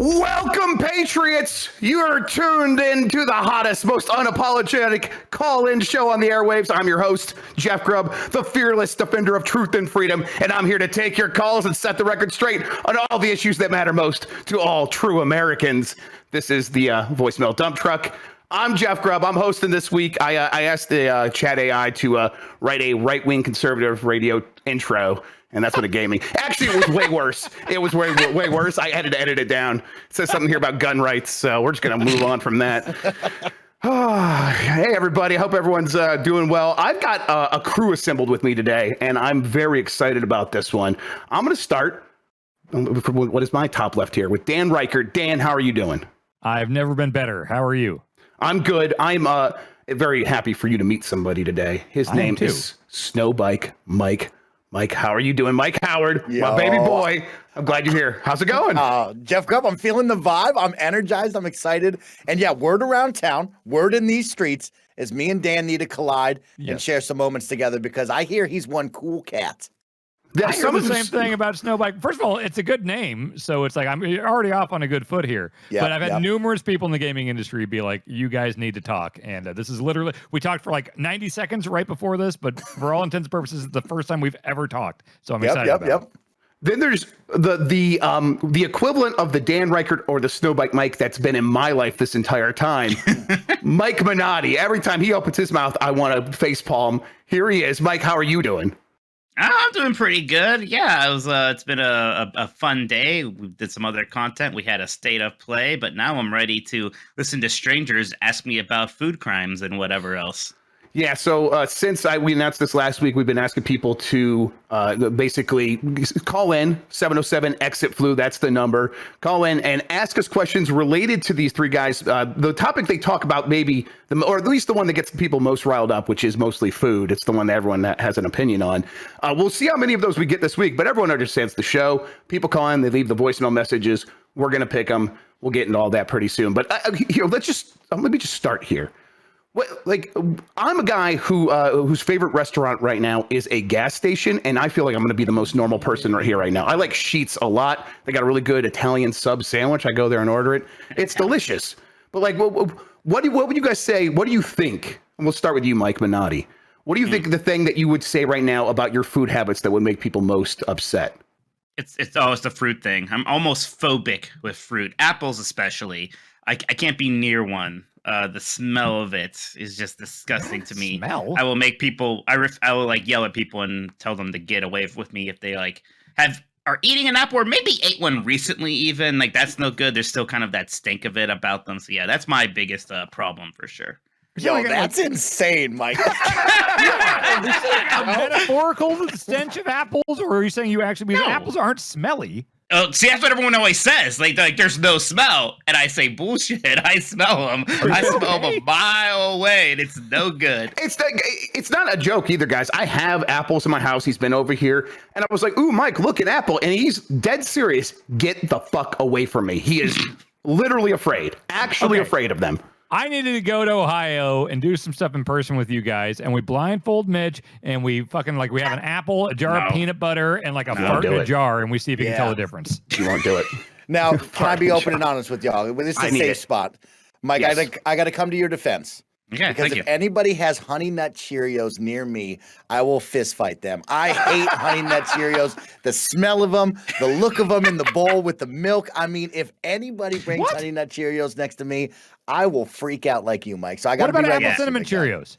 Welcome, Patriots! You are tuned into the hottest, most unapologetic call-in show on the airwaves. I'm your host, Jeff Grubb, the fearless defender of truth and freedom, and I'm here to take your calls and set the record straight on all the issues that matter most to all true Americans. This is the voicemail dump truck. I'm Jeff Grubb. I'm hosting this week. I asked the chat AI to write a right-wing conservative radio intro, and that's what it gave me. Actually, it was way worse. It was way worse. I had to edit it down. It says something here about gun rights, so we're just going to move on from that. Hey, everybody. I hope everyone's doing well. I've got a crew assembled with me today, and I'm very excited about this one. I'm going to start, what is my top left here, with Dan Reichert. Dan, how are you doing? I've never been better. How are you? I'm good. I'm very happy for you to meet somebody today. His name is Snowbike Mike. Mike, how are you doing? Mike Howard, my baby boy. I'm glad you're here. How's it going? Jeff Grubb, I'm feeling the vibe. I'm energized. I'm excited. And yeah, word around town, word in these streets is me and Dan need to collide and share some moments together because I hear he's one cool cat. I hear the same thing about Snowbike. First of all, it's a good name, so it's like I'm already off on a good foot here. But I've had numerous people in the gaming industry be like, you guys need to talk. And this is literally, we talked for like 90 seconds right before this, but for all intents and purposes, it's the first time we've ever talked. So I'm excited about it. Then there's the equivalent of the Dan Reichert or the Snowbike Mike that's been in my life this entire time. Mike Minotti. Every time he opens his mouth, I want to facepalm. Here he is. Mike, how are you doing? I'm doing pretty good. Yeah, it was. It's been a fun day. We did some other content. We had a state of play, but now I'm ready to listen to strangers ask me about food crimes and whatever else. Yeah, so since we announced this last week, we've been asking people to basically call in 707-EXIT-FLU. That's the number. Call in and ask us questions related to these three guys. The topic they talk about maybe, or at least the one that gets people most riled up, which is mostly food. It's the one that everyone has an opinion on. We'll see how many of those we get this week, but everyone understands the show. People call in, they leave the voicemail messages. We're going to pick them. We'll get into all that pretty soon. But here, let me just start here. I'm a guy whose favorite restaurant right now is a gas station, and I feel like I'm going to be the most normal person right here right now. I like Sheetz a lot. They got a really good Italian sub sandwich. I go there and order it. It's delicious. But like, what would you guys say? What do you think? And we'll start with you, Mike Minotti. What do you think the thing that you would say right now about your food habits that would make people most upset? It's always the fruit thing. I'm almost phobic with fruit, apples especially. I can't be near one. The smell of it is just disgusting to me. Smell? I will make people. I will like yell at people and tell them to get away with me if they like are eating an apple or maybe ate one recently. Even like that's no good. There's still kind of that stink of it about them. So yeah, that's my biggest problem for sure. Yo, that's insane, Mike. A metaphorical stench of apples, or are you saying you actually mean apples aren't smelly? Oh, see, that's what everyone always says. Like there's no smell, and I say bullshit. I smell them. I smell them a mile away, and it's no good. It's not a joke either, guys. I have apples in my house. He's been over here, and I was like, "Ooh, Mike, look at apple," and he's dead serious. Get the fuck away from me. He is literally afraid, actually afraid of them. I needed to go to Ohio and do some stuff in person with you guys, and we blindfold Mitch, and we fucking we have an apple, a jar of peanut butter, and like a fart in a jar, and we see if he can tell the difference. You won't do it. Now, can I be open and honest with y'all? This is a safe spot. Mike, I got to come to your defense. Okay, because if anybody has Honey Nut Cheerios near me, I will fist fight them. I hate Honey Nut Cheerios. The smell of them, the look of them in the bowl with the milk. I mean, if anybody brings Honey Nut Cheerios next to me, I will freak out like you, Mike. So I got to be right. What about apple cinnamon Cheerios?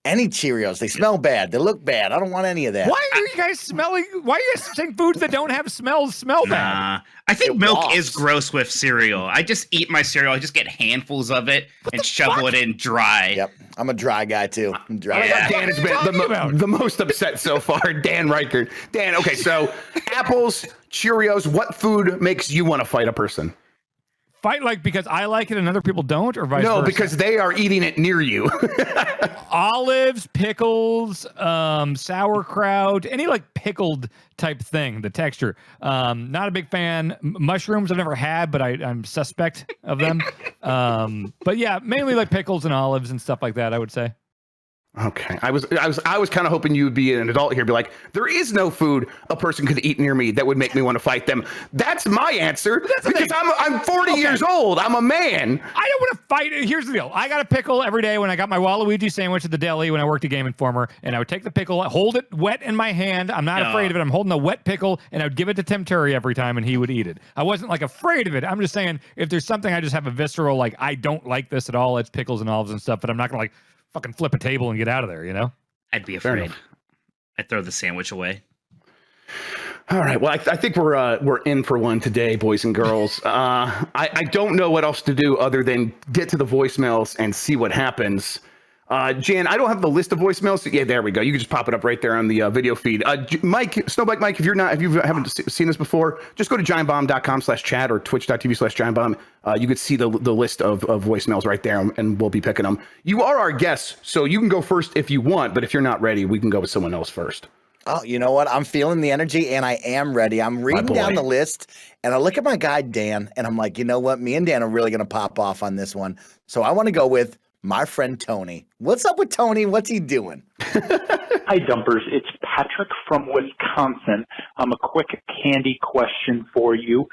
Any Cheerios, they smell bad. They look bad. I don't want any of that. Why are you guys smelling? Why are you guys saying foods that don't have smell bad? I think milk is gross with cereal. I just eat my cereal. I just get handfuls of it and shovel it in dry. Yep, I'm a dry guy too. I'm dry. Yeah. Dan has been the most upset so far. Dan Reichert. Dan, okay, so apples, Cheerios. What food makes you want to fight a person? Fight because I like it and other people don't, or vice versa? No, because they are eating it near you. Olives, pickles, sauerkraut, any like pickled type thing, the texture. Not a big fan. Mushrooms I've never had, but I'm suspect of them. But yeah, mainly like pickles and olives and stuff like that, I would say. Okay, I was kind of hoping you would be an adult here, be like, there is no food a person could eat near me that would make me want to fight them. That's my answer because I'm 40 years old. I'm a man. I don't want to fight. Here's the deal. I got a pickle every day when I got my Waluigi sandwich at the deli when I worked at Game Informer, and I would take the pickle, hold it wet in my hand. I'm not afraid of it. I'm holding a wet pickle, and I would give it to Tim Turry every time, and he would eat it. I wasn't like afraid of it. I'm just saying if there's something I just have a visceral like I don't like this at all. It's pickles and olives and stuff, but I'm not gonna like fucking flip a table and get out of there, you know? I'd be afraid. I'd throw the sandwich away. All right. Well, I think we're in for one today, boys and girls. I don't know what else to do other than get to the voicemails and see what happens. Jan, I don't have the list of voicemails. Yeah, there we go. You can just pop it up right there on the video feed. Mike, Snowbike Mike, if you haven't seen this before, just go to giantbomb.com/chat or twitch.tv/giantbomb. You could see the list of voicemails right there, and we'll be picking them. You are our guests, so you can go first if you want, but if you're not ready, we can go with someone else first. Oh, you know what? I'm feeling the energy, and I am ready. I'm reading down the list, and I look at my guy, Dan, and I'm like, you know what? Me and Dan are really going to pop off on this one. So I want to go with my friend Tony. What's up with Tony? What's he doing? Hi, Dumpers. It's Patrick from Wisconsin. A quick candy question for you.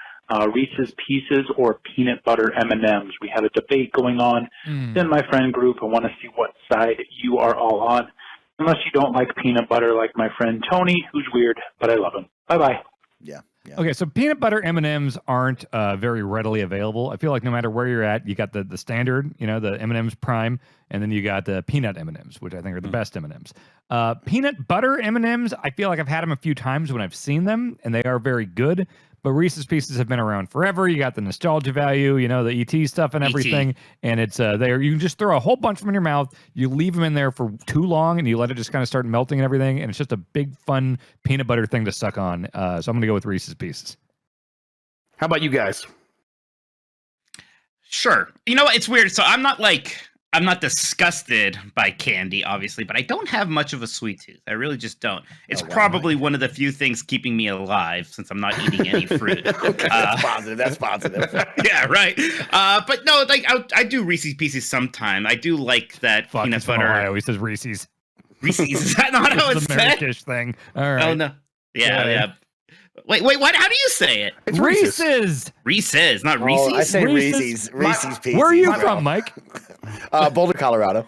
Reese's Pieces or peanut butter M&Ms. We have a debate going on in my friend group. I want to see what side you are all on. Unless you don't like peanut butter like my friend Tony, who's weird, but I love him. Bye-bye. Yeah. Okay, so peanut butter M&Ms aren't very readily available. I feel like no matter where you're at, you got the standard, you know, the M&Ms Prime, and then you got the peanut M&Ms, which I think are the best M&Ms. Peanut butter M&Ms, I feel like I've had them a few times when I've seen them, and they are very good. But Reese's Pieces have been around forever. You got the nostalgia value, you know, the ET stuff and everything. And it's there. You can just throw a whole bunch of them in your mouth. You leave them in there for too long, and you let it just kind of start melting and everything. And it's just a big, fun peanut butter thing to suck on. So I'm going to go with Reese's Pieces. How about you guys? Sure. You know what? It's weird. So I'm not disgusted by candy, obviously, but I don't have much of a sweet tooth. I really just don't. It's probably one of the few things keeping me alive since I'm not eating any fruit. Okay, that's positive. That's positive. Yeah, right. But no, like I do Reese's Pieces sometime. I do like that peanut butter. Ohio. He says Reese's. Reese's, is that not how it's the said? Amerikish thing. All right. Oh no. Yeah. Wait, what? How do you say it? It's Reese's. Reese's, not Reese's. I say Reese's. Reese's Pieces. Where are you from, Mike? Boulder, Colorado.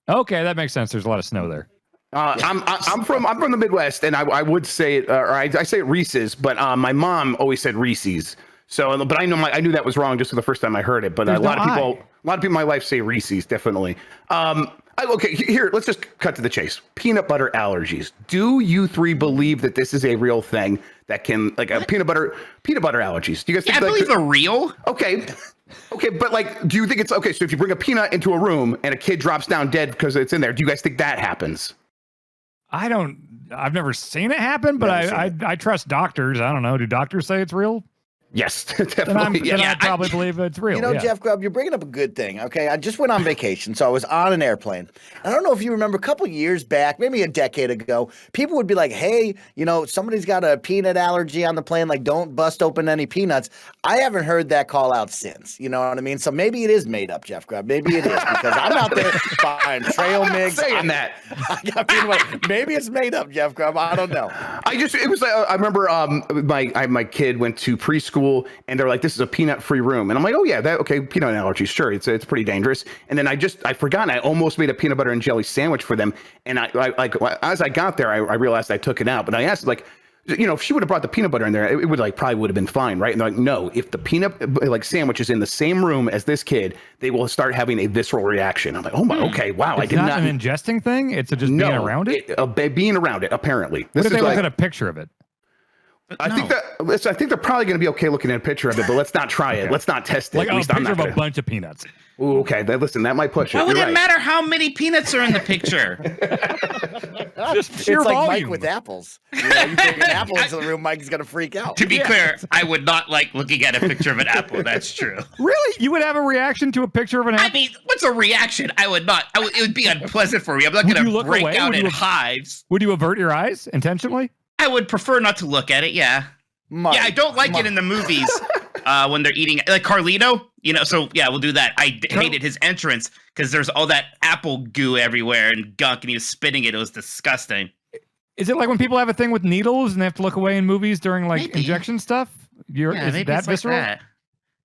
Okay, that makes sense. There's a lot of snow there. I'm from the Midwest, and I would say it, or I say it Reese's, but my mom always said Reese's. So, but I knew that was wrong just for the first time I heard it. But a lot of people in my life say Reese's, definitely. Okay, here, let's just cut to the chase. Peanut butter allergies. Do you three believe that this is a real thing that can, like, a peanut butter allergies? Do you guys think I believe they're real. Okay, but like, do you think it's okay? So if you bring a peanut into a room and a kid drops down dead because it's in there, do you guys think that happens? I've never seen it happen, but I trust doctors. I don't know. Do doctors say it's real? Yes, definitely. Then I probably believe it's real. You know, Jeff Grubb, you're bringing up a good thing. Okay, I just went on vacation, so I was on an airplane. I don't know if you remember a couple years back, maybe a decade ago, people would be like, hey, you know, somebody's got a peanut allergy on the plane, like, don't bust open any peanuts. I haven't heard that call out since. You know what I mean? So maybe it is made up, Jeff Grubb. Maybe it is, because I'm out there buying trail mix. Saying that. Maybe it's made up, Jeff Grubb. I don't know. I remember my kid went to preschool, and they're like, this is a peanut-free room. And I'm like, oh, yeah, peanut allergies, sure, it's pretty dangerous. And then I forgot, I almost made a peanut butter and jelly sandwich for them. And as I got there, I realized I took it out. But I asked, like, you know, if she would have brought the peanut butter in there, it would probably would have been fine, right? And they're like, no, if the peanut sandwich is in the same room as this kid, they will start having a visceral reaction. I'm like, oh my, okay, wow, I did not an ingesting thing. It's just being around it. Being around it, apparently. What if they look at a picture of it? I think they're probably going to be okay looking at a picture of it, but let's not try it. Let's not test it. Like a picture of a bunch of peanuts. Ooh, okay, listen, that might push it. Why would it matter how many peanuts are in the picture? It's like Mike with apples. You know, you bring an apple into the room, Mike's going to freak out. To be clear, I would not like looking at a picture of an apple. That's true. Really? You would have a reaction to a picture of an apple? I mean, what's a reaction? I would not. It would be unpleasant for me. I'm not going to break out in hives. Would you avert your eyes intentionally? I would prefer not to look at it, yeah. Mike, I don't like it in the movies when they're eating, like Carlito. So yeah, we'll do that. I hated his entrance because there's all that apple goo everywhere and gunk, and he was spitting it. It was disgusting. Is it like when people have a thing with needles and they have to look away in movies during like Maybe. injection stuff? Is that visceral? Like that.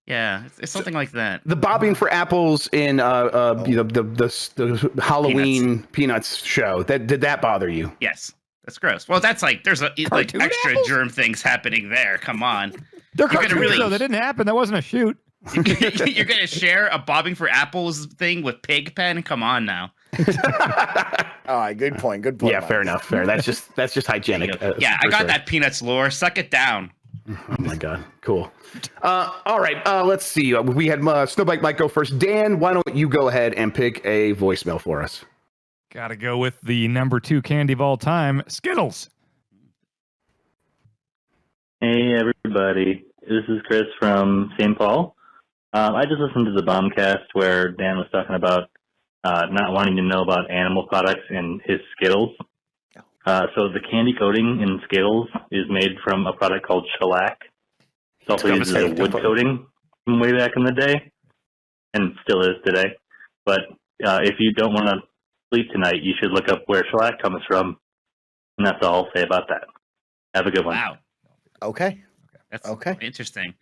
Yeah, it's something like that. The bobbing for apples in the Halloween Peanuts show. Did that bother you? Yes, that's gross. Well, that's like there's like extra apples? germ things happening there. Come on, They're cartoons, though. That didn't happen. That wasn't a shoot. You're gonna share a bobbing for apples thing with Pig Pen? Come on now. All right, good point. Good point. Yeah, fair enough. Fair. That's just hygienic. Yeah, I got that Peanuts lore. Suck it down. Oh my god, cool. All right, let's see. We had Snowbike Mike go first. Dan, why don't you go ahead and pick a voicemail for us? Gotta go with the number 2 candy of all time, Skittles. Hey everybody, this is Chris from St. Paul. I just listened to the Bombcast where Dan was talking about not wanting to know about animal products in his Skittles. So the candy coating in Skittles is made from a product called shellac. It's also used as a wood coating from way back in the day, and still is today. But if you don't want to sleep tonight, you should look up where shellac comes from, and that's all I'll say about that. Have a good one. Wow. Okay. That's Okay. interesting.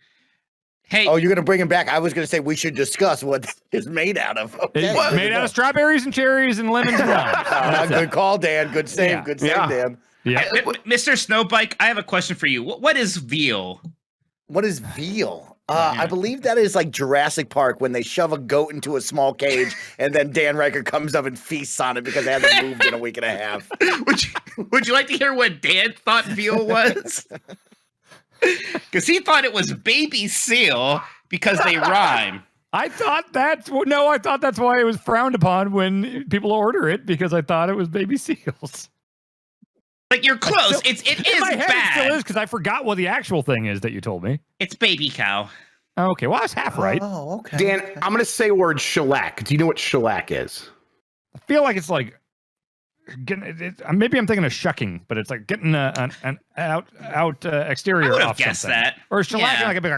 Hey. Oh, you're going to bring him back. I was going to say we should discuss what it's made out of. Okay. It's made out of strawberries and cherries and lemons and limes. Good call, Dan. Good save. Yeah. Good save, Dan. Yeah. Mr. Snowbike, I have a question for you. What is veal? What is veal? I believe that is like Jurassic Park when they shove a goat into a small cage and then Dan Riker comes up and feasts on it because it hasn't moved in a week and a half. Would you like to hear what Dan thought veal was? Because he thought it was baby seal because they rhyme. I thought that's why it was frowned upon when people order it, because I thought it was baby seals. But you're close. It is in my head, bad. It still is, because I forgot what the actual thing is that you told me. It's baby cow. Okay, well, I was half right. Oh, okay. Dan, I'm going to say a word shellac. Do you know what shellac is? I feel like it's like getting. Maybe I'm thinking of shucking, but it's like getting an exterior I would have off guessed something. that. Or shellacking, Yeah. like a big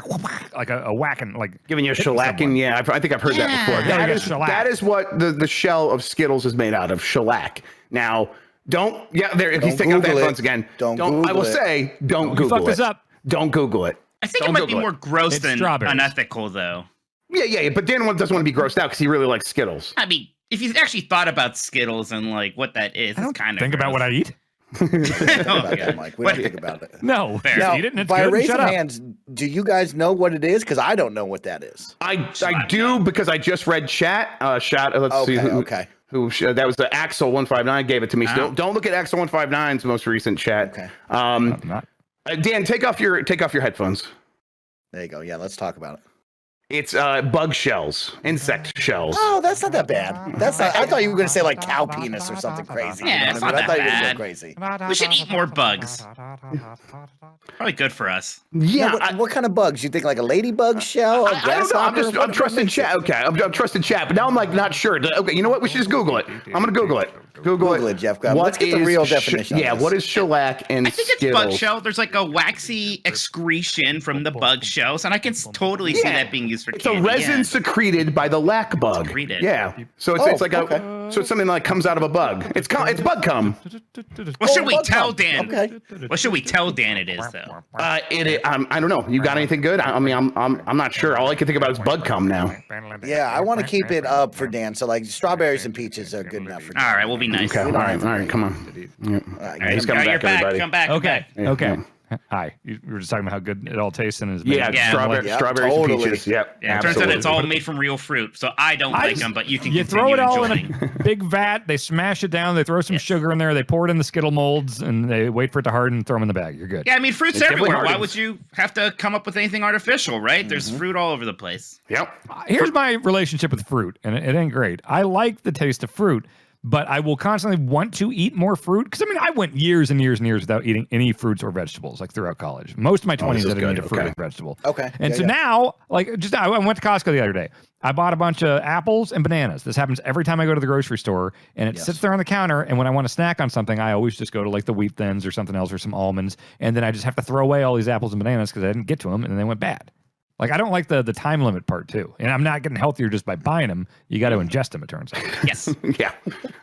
like a whacking, like Giving you a hitting shellacking. someone. Yeah, I think I've heard that before. Yeah, That you is, got shellac. that is what the shell of Skittles is made out of, shellac. Now, don't. Yeah, there. He's taking out the Google it. headphones again. Don't I will Google it. say, don't You Google fucked it. this up. Don't Google it. I think Don't it might be Google more gross It's than strawberries. unethical, though. Yeah. But Dan doesn't want to be grossed out because he really likes Skittles. I mean, if you actually thought about Skittles and like what that is, I don't it's kind of think about what I eat. Think about Okay. that, Mike. We don't think about it. No, Fair. just Now, eat it and it's by good. raise Shut of up. hands, do you guys know what it is? Because I don't know what that is. I do because I just read chat. Let's see. Okay. That was the Axel 159 gave it to me. Wow. Still, don't look at Axel 159's most recent chat. Okay. I'm not. Dan, take off your headphones. There you go. Yeah, let's talk about it. It's bug shells, insect shells. Oh, that's not that bad. That's not. I thought you were going to say like cow penis or something crazy. Yeah, You know it's what I mean? not I thought you were that going bad. crazy. We should eat more bugs. Probably good for us. Yeah, What kind of bugs? You think like a ladybug shell? A I don't know. I'm grasshopper? trusting chat. Okay, I'm trusting chat, but now I'm like not sure. Okay, you know what? We should just Google it. I'm gonna Google it. Google it, Jeff. Let's get the real definition. Yeah, what is shellac and I think it's Skittles? bug shell. There's like a waxy excretion from the bug shells, and I can totally see that being used for It's candy. a resin yeah. secreted by the lack bug. Secreted. Yeah. So it's like okay. so it's something like comes out of a bug. It's bug cum. What should we bug tell cum. Dan? Okay. What should we tell Dan it is though? I don't know. You got anything good? I mean, I'm not sure. All I can think about is bug cum now. Yeah, I want to keep it up for Dan. So like strawberries and peaches are good enough for Dan. All right, we'll be nice. Okay. All right. Come on. Yeah. All right, He's get coming him back, You're back. everybody. Come back. Okay. Yeah. Okay. Hi. You were just talking about how good it all tastes and is. Yeah, Yeah. strawberries Totally. and peaches. Yep. Yeah, it turns out it's all made from real fruit, so I don't like them, but you can You continue throw it all enjoying. in a big vat. They smash it down. They throw some sugar in there. They pour it in the Skittle molds, and they wait for it to harden and throw them in the bag. You're good. Yeah, I mean, fruit's It definitely everywhere. Why hardens. would you have to come up with anything artificial, right? There's fruit all over the place. Yep. Here's my relationship with fruit, and it ain't great. I like the taste of fruit, but I will constantly want to eat more fruit. Because, I mean, I went years and years and years without eating any fruits or vegetables, like throughout college. Most of my 20s, I didn't eat a fruit or vegetable. Okay. And Yeah, so yeah. now, like, I went to Costco the other day. I bought a bunch of apples and bananas. This happens every time I go to the grocery store, and it sits there on the counter. And when I want to snack on something, I always just go to like the Wheat Thins or something else or some almonds. And then I just have to throw away all these apples and bananas because I didn't get to them, and then they went bad. Like I don't like the time limit part too, and I'm not getting healthier just by buying them. You got to ingest them. It turns out. Yes. Yeah.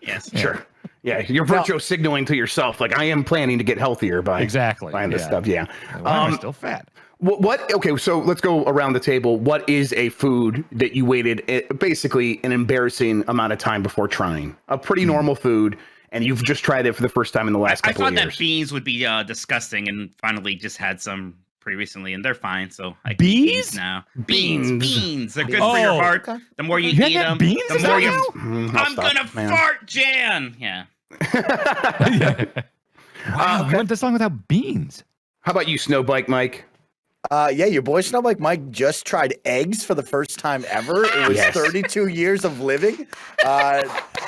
Yes. Sure. Yeah, you're virtue signaling to yourself, like I am planning to get healthier by buying this stuff. Yeah. Why am I still fat? What? Okay, so let's go around the table. What is a food that you waited basically an embarrassing amount of time before trying? A pretty normal food, and you've just tried it for the first time in the last couple of years. I thought that beans would be disgusting, and finally just had some pretty recently, and they're fine. So I can eat beans now. Beans. They're good for your heart. Okay. The more you eat them, the more you. I'm gonna fart, Jan. Yeah. Wow, I went this long without beans. How about you, Snowbike Mike? Yeah, your boy Snowbike Mike just tried eggs for the first time ever. It was 32 years of living.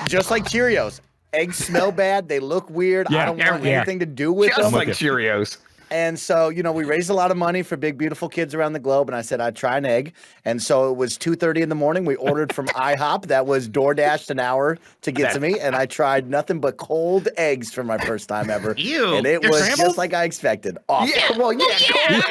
Just like Cheerios. Eggs smell bad. They look weird. I don't want anything to do with them. Just like Cheerios. And so, we raised a lot of money for big, beautiful kids around the globe. And I said, I'd try an egg. And so it was 2:30 in the morning. We ordered from IHOP. That was DoorDashed an hour to get to me. And I tried nothing but cold eggs for my first time ever. Ew. And it was just like I expected. Awful. Yeah, cold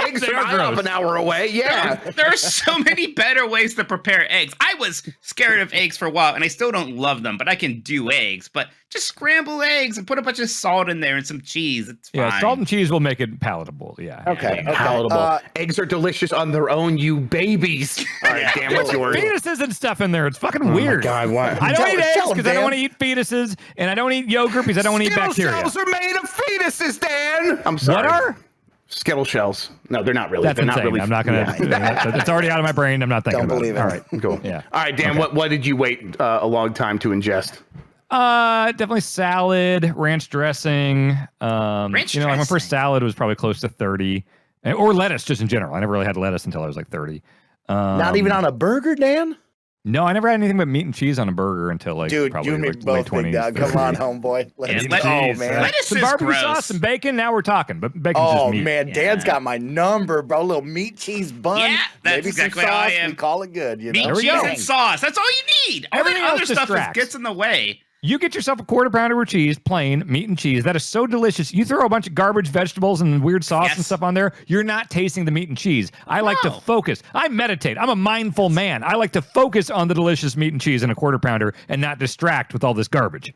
eggs from IHOP an hour away. Yeah. There are so many better ways to prepare eggs. I was scared of eggs for a while, and I still don't love them, but I can do eggs. But just scramble eggs and put a bunch of salt in there and some cheese. It's fine. Yeah, salt and cheese will make it palatable. Yeah. Okay. Palatable. Eggs are delicious on their own, you babies. All right, Dan, what's yours? Fetuses and stuff in there. It's fucking weird. God, why? I don't eat eggs because I don't want to eat fetuses, and I don't eat yogurt because I don't want to eat bacteria. Skittle shells are made of fetuses, Dan. I'm sorry. What are? Skittle shells. No, they're not really. That's they're insane. not really. I'm not going to. It's already out of my brain. I'm not thinking Don't about believe it. it. All right. Cool. Yeah. All right, Dan, what did you wait a long time to ingest? Definitely salad, ranch dressing. Ranch like my dressing. first salad was probably close to 30, or lettuce just in general. I never really had lettuce until I was like 30. Not even on a burger, Dan? No, I never had anything but meat and cheese on a burger until like Dude, probably you and me like both, late big 20s. dog. Come on, homeboy. Let's go, man. Lettuce Some is barbecue gross. sauce, some bacon. Now we're talking, but bacon's just Oh meat. man, Dan's got my number, bro. A little meat cheese bun. Yeah, that's maybe exactly some how I sauce. am. We call it good. Meat, There we cheese, go. and sauce. That's all you need. All Everything that other else stuff distracts. gets in the way. You get yourself a quarter pounder of cheese, plain meat and cheese. That is so delicious. You throw a bunch of garbage vegetables and weird sauce and stuff on there. You're not tasting the meat and cheese. I like to focus. I meditate. I'm a mindful man. I like to focus on the delicious meat and cheese in a quarter pounder and not distract with all this garbage.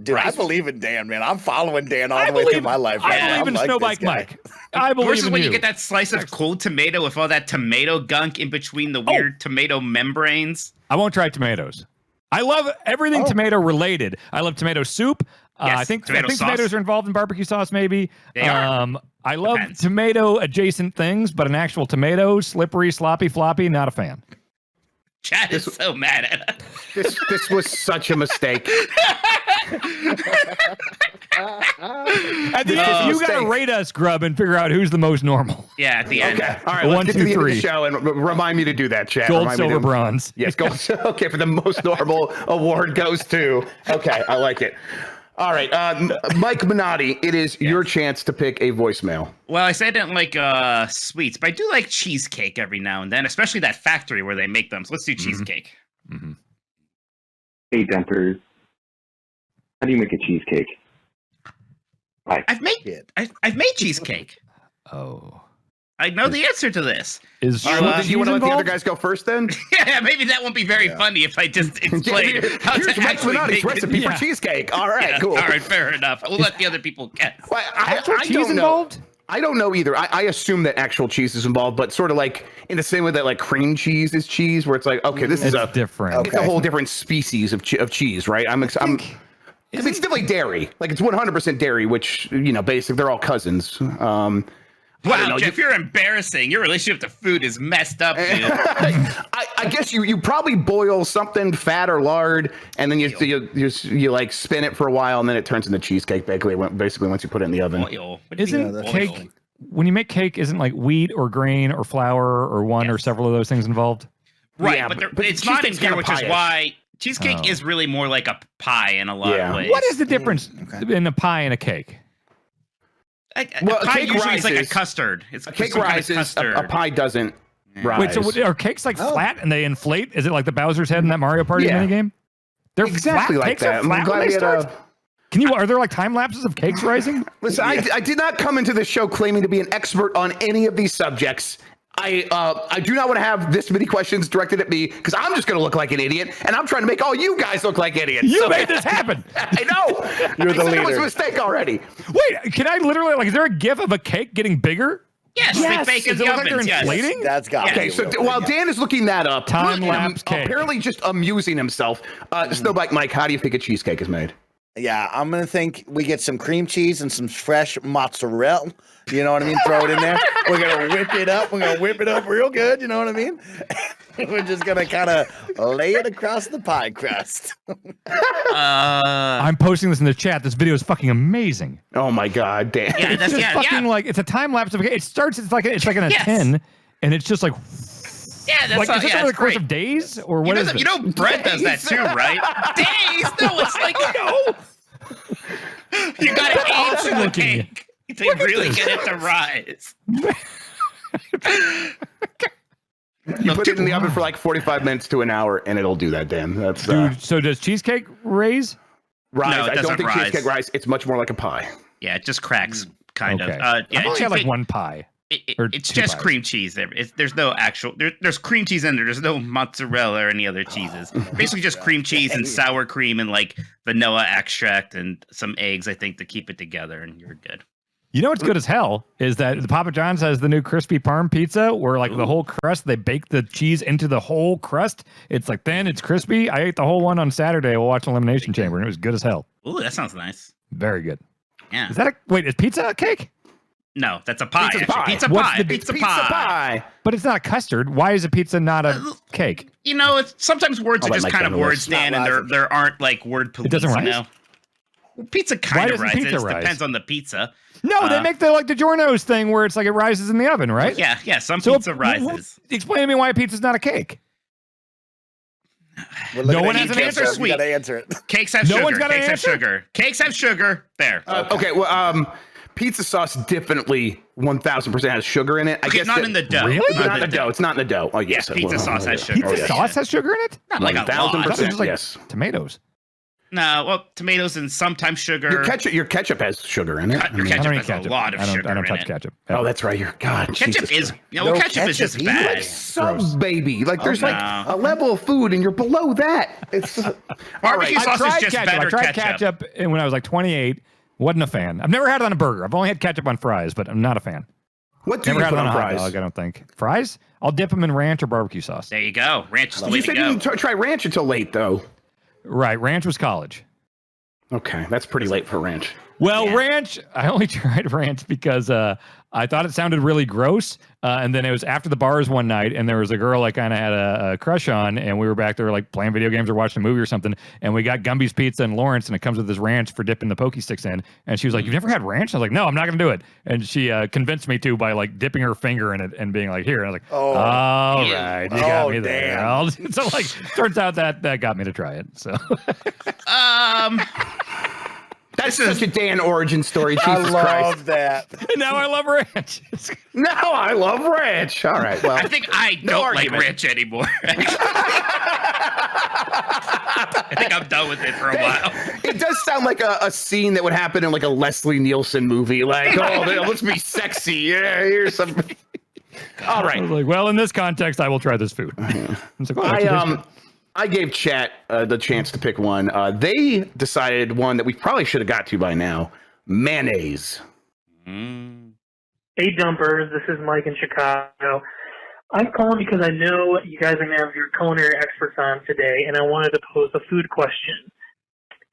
Dude, I believe in Dan, man. I'm following Dan all the way through my life. I believe in Snowbike Mike. I believe Versus in when you. you get that slice of cold tomato with all that tomato gunk in between the weird tomato membranes. I won't try tomatoes. I love everything tomato related. I love tomato soup. Yes, I think tomato sauce. tomatoes are involved in barbecue sauce, maybe. They are. I love Depends. tomato adjacent things, but an actual tomato, slippery, sloppy, floppy, not a fan. Chad is so mad at us. This was such a mistake. At the end, you got to rate us, Grub, and figure out who's the most normal. Yeah, at the end. Okay. All right. One, Let's get two, to the end of three. the show and remind me to do that, Chad. Gold, Remind me silver, to- bronze. Yes, gold. Okay, for the most normal award goes to. Okay, I like it. All right, Mike Minotti, it is your chance to pick a voicemail. Well, I said I didn't like sweets, but I do like cheesecake every now and then, especially that factory where they make them. So let's do cheesecake. Mm-hmm. Hey, Denters. How do you make a cheesecake? I've made cheesecake. Oh. I know the answer to this. Is Do you want to let the other involved? guys go first then? Yeah, maybe that won't be very funny if I just explain how Here's to Mike actually Minotti's make recipe it. for cheesecake. All right, Yeah, cool. All right, fair enough. We'll let the other people guess. Well, Actual cheese don't know. involved? I don't know either. I assume that actual cheese is involved, but sort of like in the same way that like cream cheese is cheese, where it's like, okay, this is It's different. It's a whole different species of cheese, right? It's definitely dairy. Like it's 100% dairy, which basically they're all cousins. Wow, Jeff, you're embarrassing. Your relationship to food is messed up, dude. I guess you probably boil something, fat or lard, and then you like spin it for a while, and then it turns into cheesecake. Basically, once you put it in the oven. Oil. What do you Isn't mean, cake oil? when you make cake? Isn't like wheat or grain or flour or one or several of those things involved? Right, Yeah, but it's not in cheesecake's here, kinda which is pie-ish. why cheesecake is really more like a pie in a lot of ways. What is the difference in a pie and a cake? A Well, a pie cake usually is like a rises. custard. It's A cake some kind of rises, custard. a pie doesn't rise. Wait, so are cakes like flat and they inflate? Is it like the Bowser's head in that Mario Party Yeah. minigame? They're exactly flat. like Cakes that. Are I'm flat glad when we they had start? Are there like time lapses of cakes rising? Listen, I did not come into this show claiming to be an expert on any of these subjects. I do not want to have this many questions directed at me because I'm just going to look like an idiot, and I'm trying to make all you guys look like idiots. You made this happen. I know. You're the leader. It was a mistake already. Wait, can I literally is there a GIF of a cake getting bigger? Yes, they bake in Does the it look like ovens. they're inflating? That's got Okay, so while Dan is looking that up, Time-lapse cake. apparently just amusing himself, Snowbike Mike, how do you think a cheesecake is made? Yeah, I'm gonna think we get some cream cheese and some fresh mozzarella. You know what I mean? Throw it in there. We're gonna whip it up. We're gonna whip it up real good. You know what I mean? We're just gonna kind of lay it across the pie crust. I'm posting this in the chat. This video is fucking amazing. Oh my God, Dan! Yeah, It's just fucking like it's a time lapse of a cake. It starts. It's like in a 10, and it's just like. Yeah, that's Is this over the course great. of days or what is it? You know, bread does that too, right? Days? No, it's like you gotta age the cake to really get it to rise. You put it in the oven for like 45 minutes to an hour, and it'll do that, Dan. That's Dude, so does cheesecake raise? rise. No, it I don't doesn't think rise. cheesecake rise. It's much more like a pie. Yeah, it just cracks, kind Okay. of. I've only had like one pie. or It's two just pies. cream cheese. There's no actual. There's cream cheese in there. There's no mozzarella or any other cheeses. Basically, just cream cheese and sour cream and like vanilla extract and some eggs. I think to keep it together, and you're good. You know what's good as hell is that the Papa John's has the new crispy parm pizza where like the whole crust, they bake the cheese into the whole crust. It's like thin, it's crispy. I ate the whole one on Saturday. We'll watch Elimination Chamber and it was good as hell. Ooh, that sounds nice. Very good. Yeah. Is that a wait, is pizza a cake? No, that's a pie. Pizza's pie. Pizza What's pie. the- Pizza Pizza pie. pie. But it's not custard. Why is a pizza not a cake? You know, it's sometimes words I'll are let just Mike kind down of the words, list. Dan, and Not there aren't like word police. doesn't You rise? know? Well, pizza Why kind of doesn't rises. pizza rise? Depends on the pizza. No, they make the like the DiGiorno's thing where it's like it rises in the oven, right? Yeah. Some So pizza rises. Explain to me why a pizza's not a cake. No one has an answer. We gotta answer it. Cakes have No sugar. one's got an Cakes have answer? sugar. Cakes have sugar. There. Okay, well, pizza sauce definitely 1,000% has sugar in it. I Okay, guess not that- in the dough. Really? Not in the dough. It's not in the dough. Oh, yes. Yeah, pizza sauce has sugar. Pizza sauce has sugar in it? Not like a lot. 1,000%. like Yes. tomatoes. No, well, tomatoes and sometimes sugar. Your ketchup has sugar in it. I Your mean- I don't ketchup eat has a lot of I don't, sugar I don't in touch it. ketchup. Oh, that's right. Your God. Ketchup Jesus is Christ. ketchup is just ketchup bad. either. Sub baby. Like there's like no. a level of food, and you're below that. It's Barbecue I sauce tried is just ketchup. better I tried ketchup and when I was like 28. Wasn't a fan. I've never had it on a burger. I've only had ketchup on fries, but I'm not a fan. What do Never you had put it on on a hot fries? dog, I don't think. Fries? I'll dip them in ranch or barbecue sauce. There you go. Ranch is the way You to said you go. didn't try ranch until late, though. Right. Ranch was college. Okay, that's pretty late for ranch. Well, Yeah. ranch, I only tried ranch because I thought it sounded really gross. And then it was after the bars one night, and there was a girl I kind of had a crush on, and we were back there like playing video games or watching a movie or something. And we got Gumby's Pizza in Lawrence, and it comes with this ranch for dipping the Pokey Sticks in. And she was like, "You've never had ranch?" I was like, "No, I'm not going to do it." And she convinced me to by like dipping her finger in it and being like, "Here." And I was like, Oh. all Ew. right, you got Oh, me there. damn. So like, turns out that got me to try it. So That's such a Dan origin story. I Jesus love Christ. that. and now I love ranch. Now I love ranch. All right. Well, I think I No don't like argument. ranch anymore. I think I'm done with it for a while. it does sound like a scene that would happen in like a Leslie Nielsen movie. Like, oh, let's be sexy. Yeah, here's some. All I right. was like, well, in this context, I will try this food. It's like, oh, actually tastes good. I gave chat the chance to pick one. They decided one that we probably should have got to by now. Mayonnaise. Hey, Dumpers. This is Mike in Chicago. I'm calling because I know you guys are going to have your culinary experts on today, and I wanted to pose a food question.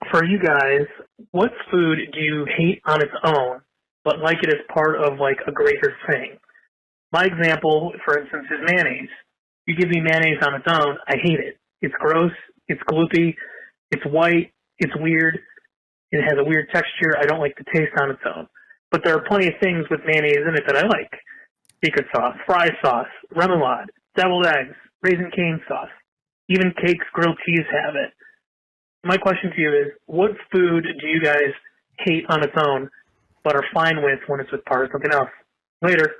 For you guys, what food do you hate on its own, but like it as part of, like, a greater thing? My example, for instance, is mayonnaise. You give me mayonnaise on its own, I hate it. It's gross, it's gloopy, it's white, it's weird, it has a weird texture. I don't like the taste on its own. But there are plenty of things with mayonnaise in it that I like. Secret sauce, fry sauce, remoulade, deviled eggs, raisin cane sauce. Even cakes, grilled cheese have it. My question to you is, what food do you guys hate on its own, but are fine with when it's with part of something else? Later.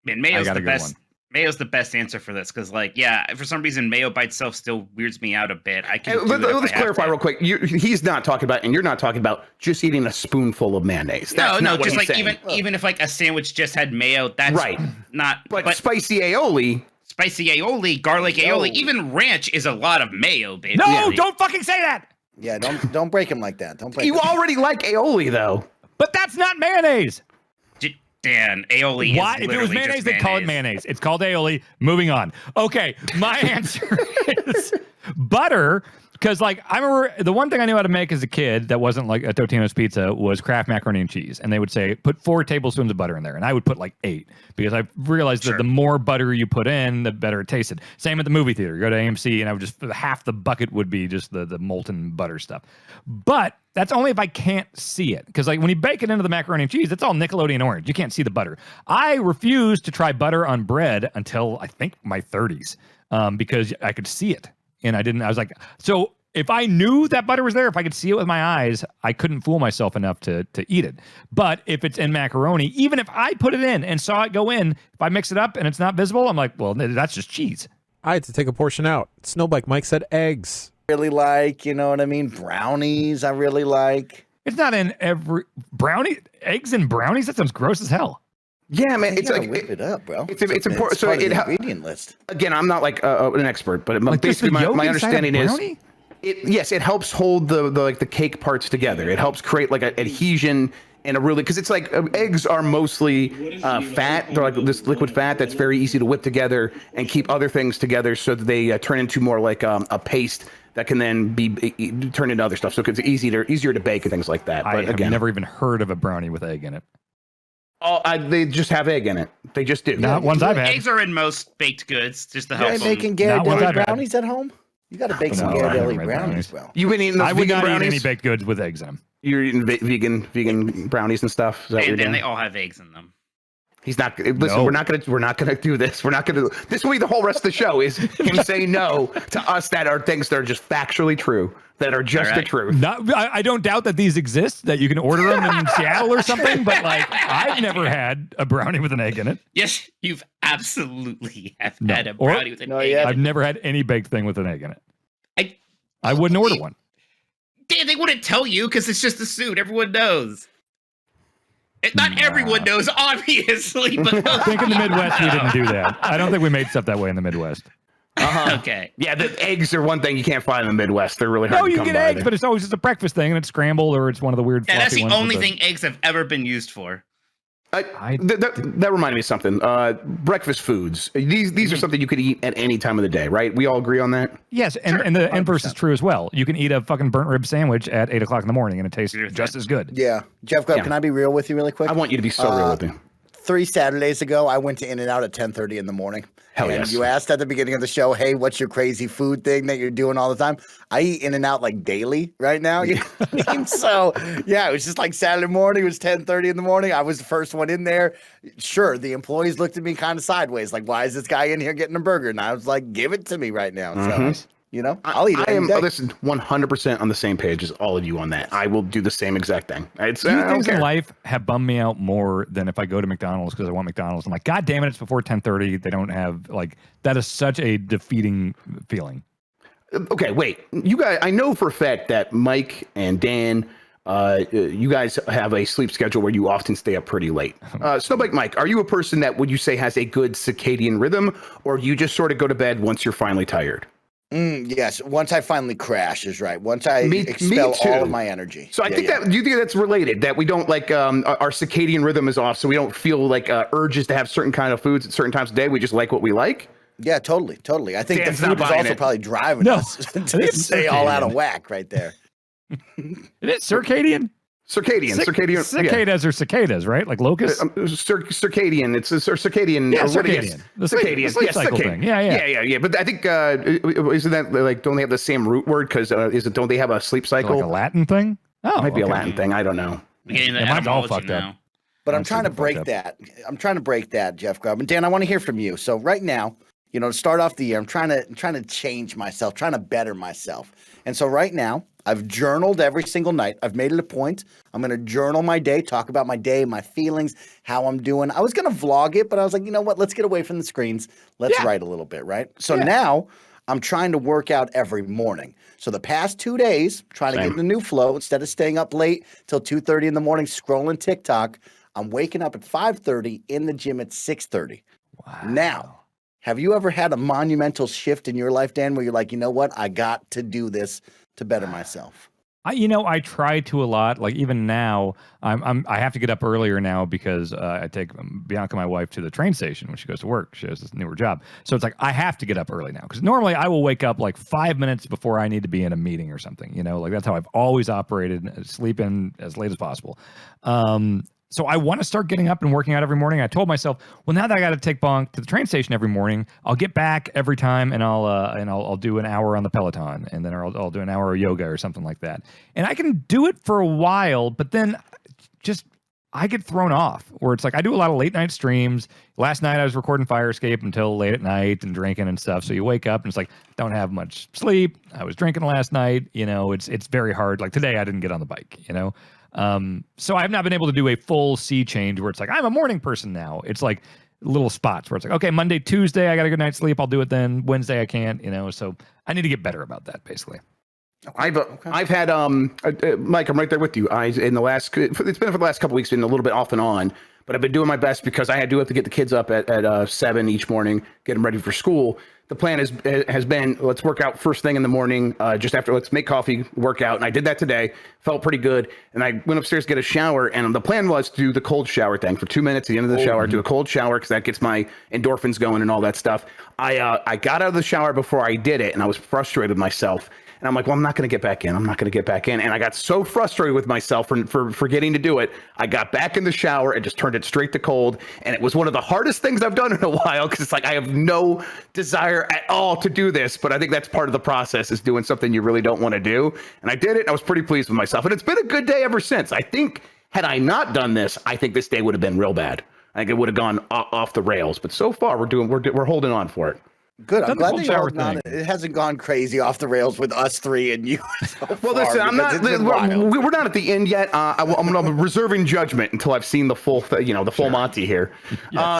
Man, I mayo's got a the good best. Mayo's the best answer for this because, like, yeah, for some reason, mayo by itself still weirds me out a bit. I can. Let's clarify real quick. He's not talking about, and you're not talking about just eating a spoonful of mayonnaise. That's no, just like even if like a sandwich just had mayo, that's right. Not. But spicy aioli, garlic aioli, even ranch is a lot of mayo, baby. No, don't fucking say that. Yeah, don't break him like that. Don't break. You already like aioli though. But that's not mayonnaise. Dan, aioli. Why? If it was mayonnaise, they'd call it mayonnaise. It's called aioli. Moving on. Okay, my answer is butter. Because, like, I remember the one thing I knew how to make as a kid that wasn't like a Totino's pizza was Kraft macaroni and cheese. And they would say, put 4 tablespoons of butter in there. And I would put like 8 because I realized that the more butter you put in, the better it tasted. Same at the movie theater. You go to AMC and I would just, half the bucket would be just the molten butter stuff. But that's only if I can't see it. Because, like, when you bake it into the macaroni and cheese, it's all Nickelodeon orange. You can't see the butter. I refused to try butter on bread until I think my 30s because I could see it. And I was like, so if I knew that butter was there, if I could see it with my eyes, I couldn't fool myself enough to eat it. But if it's in macaroni, even if I put it in and saw it go in, if I mix it up and it's not visible, I'm like, well, that's just cheese. I had to take a portion out. Snowbike Mike said eggs. Really like, you know what I mean? Brownies, I really like. It's not in every eggs and brownies. That sounds gross as hell. Yeah, man, it's like whip it up, bro. It's important. So it ingredient list. Again, I'm not like an expert, but like basically my understanding is it helps hold the cake parts together. It helps create like an adhesion and a really because it's like eggs are mostly fat. They're like this liquid fat that's very easy to whip together and keep other things together so that they turn into more like a paste that can then be turned into other stuff. So it's easier to bake and things like that. But I've never even heard of a brownie with egg in it. Oh, they just have egg in it. They just do. Not ones I've had. Eggs are in most baked goods, just to help them. Making Ghirardelli brownies at home? You got to bake some Ghirardelli brownies, bro. You've been eating those I would vegan not brownies? eat any baked goods with eggs in them. You're eating vegan brownies and stuff. Is that what you're doing? They all have eggs in them. He's not. Listen, no. We're not gonna do this. We're not gonna. This will be the whole rest of the show. Is him saying no to us that are things that are just factually true, that are just the truth. I don't doubt that these exist. That you can order them in Seattle or something. But like, I've never had a brownie with an egg in it. Yes, you've absolutely had a brownie with an egg. I've never had any baked thing with an egg in it. I wouldn't order one. Dan, they wouldn't tell you because it's just assumed. Everyone knows. Not everyone knows, obviously, but I think in the Midwest we didn't do that. I don't think we made stuff that way in the Midwest. Okay. Yeah, the eggs are one thing you can't find in the Midwest. They're really hard to come by. No, you get eggs, but it's always just a breakfast thing, and it's scrambled, or it's one of the weird. Yeah, that's the ones only thing eggs have ever been used for. That reminded me of something. Breakfast foods. These are something you could eat at any time of the day, right? We all agree on that? Yes, and the inverse is true as well. You can eat a fucking burnt rib sandwich at 8 o'clock in the morning, and it tastes just as good. Yeah. Jeff, can I be real with you really quick? I want you to be so real with me. 3 Saturdays ago, I went to In-N-Out at 10:30 in the morning. Hell and yes. You asked at the beginning of the show, hey, what's your crazy food thing that you're doing all the time? I eat In-N-Out like daily right now. You know what I mean? So, yeah, it was just like Saturday morning. It was 10:30 in the morning. I was the first one in there. Sure, the employees looked at me kind of sideways, like, why is this guy in here getting a burger? And I was like, give it to me right now. So, you know, I'll eat it. Listen, 100% on the same page as all of you on that. I will do the same exact thing. It's things in life have bummed me out more than if I go to McDonald's because I want McDonald's. I'm like, God damn it, it's before 10:30. They don't have that is such a defeating feeling. Okay, wait. You guys, I know for a fact that Mike and Dan, you guys have a sleep schedule where you often stay up pretty late. Snowbike Mike, are you a person that would you say has a good circadian rhythm, or do you just sort of go to bed once you're finally tired? Yes, once I finally crash is right. Once I expel all of my energy. So I think that, do you think that's related? That we don't our circadian rhythm is off, so we don't feel like urges to have certain kind of foods at certain times of day. We just like what we like. Yeah, totally. I think Dan's the food is also probably driving us to stay all out of whack right there. It is circadian. Circadian. Cicadas are cicadas, right? Like locusts? Circadian. It's a circadian. Yeah, circadian. The sleep cycle thing. Yeah. But I think, isn't that don't they have the same root word? Because don't they have a sleep cycle? Like a Latin thing? Oh, it might be a Latin thing. I don't know. Mine's all fucked up. But I'm trying to break that. I'm trying to break that, Jeff Grubb. And Dan, I want to hear from you. So right now, to start off the year, I'm trying to change myself, trying to better myself. And so right now, I've journaled every single night. I've made it a point. I'm going to journal my day, talk about my day, my feelings, how I'm doing. I was going to vlog it, but I was like, you know what? Let's get away from the screens. Let's write a little bit, right? So now I'm trying to work out every morning. So the past 2 days, trying to get in the new flow, instead of staying up late till 2:30 in the morning scrolling TikTok, I'm waking up at 5:30 in the gym at 6:30. Wow. Now, have you ever had a monumental shift in your life, Dan, where you're like, you know what? I got to do this to better myself? I try to a lot. Like even now, I have to get up earlier now because I take Bianca, my wife, to the train station when she goes to work. She has this newer job, so it's like I have to get up early now because normally I will wake up like 5 minutes before I need to be in a meeting or something. Like that's how I've always operated. Sleep in as late as possible. So I want to start getting up and working out every morning. I told myself, well, now that I got to take Bonk to the train station every morning, I'll get back every time and I'll do an hour on the Peloton, and then I'll do an hour of yoga or something like that. And I can do it for a while, but then I get thrown off where it's like I do a lot of late night streams. Last night I was recording Fire Escape until late at night and drinking and stuff. So you wake up and it's like, don't have much sleep. I was drinking last night. It's very hard. Like today I didn't get on the bike, So I've not been able to do a full sea change where it's like, I'm a morning person now. It's like little spots where it's like, okay, Monday, Tuesday, I got a good night's sleep. I'll do it then. Wednesday I can't, so I need to get better about that basically. I've had Mike, I'm right there with you. It's been for the last couple of weeks, been a little bit off and on, but I've been doing my best because I do have to get the kids up at 7 each morning, get them ready for school. The plan has been, let's work out first thing in the morning, just after, let's make coffee, work out. And I did that today, felt pretty good. And I went upstairs to get a shower, and the plan was to do the cold shower thing for 2 minutes at the end of the shower, do a cold shower because that gets my endorphins going and all that stuff. I got out of the shower before I did it, and I was frustrated with myself. And I'm like, well, I'm not going to get back in. And I got so frustrated with myself for forgetting to do it. I got back in the shower and just turned it straight to cold. And it was one of the hardest things I've done in a while because it's like I have no desire at all to do this. But I think that's part of the process, is doing something you really don't want to do. And I did it. And I was pretty pleased with myself. And it's been a good day ever since. I think had I not done this, I think this day would have been real bad. I think it would have gone off the rails. But so far, we're holding on for it. Good. I'm glad that you're holding on. It hasn't gone crazy off the rails with us three and you. Well, listen, we're not at the end yet. I'm reserving judgment until I've seen the full, full Monty here. Yes.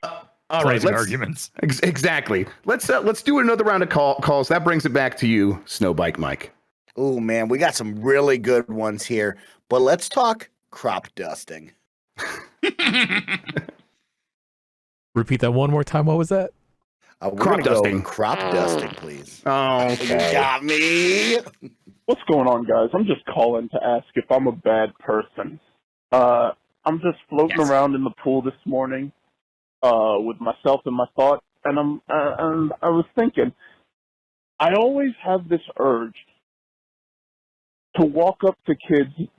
All right, arguments. Exactly. Let's do another round of calls. That brings it back to you, Snowbike Mike. Oh man, we got some really good ones here. But let's talk crop dusting. Repeat that one more time. What was that? Crop dusting. Crop dusting, please. Oh, okay. You got me. What's going on, guys? I'm just calling to ask if I'm a bad person. I'm just floating around in the pool this morning with myself and my thoughts, and I was thinking, I always have this urge to walk up to kids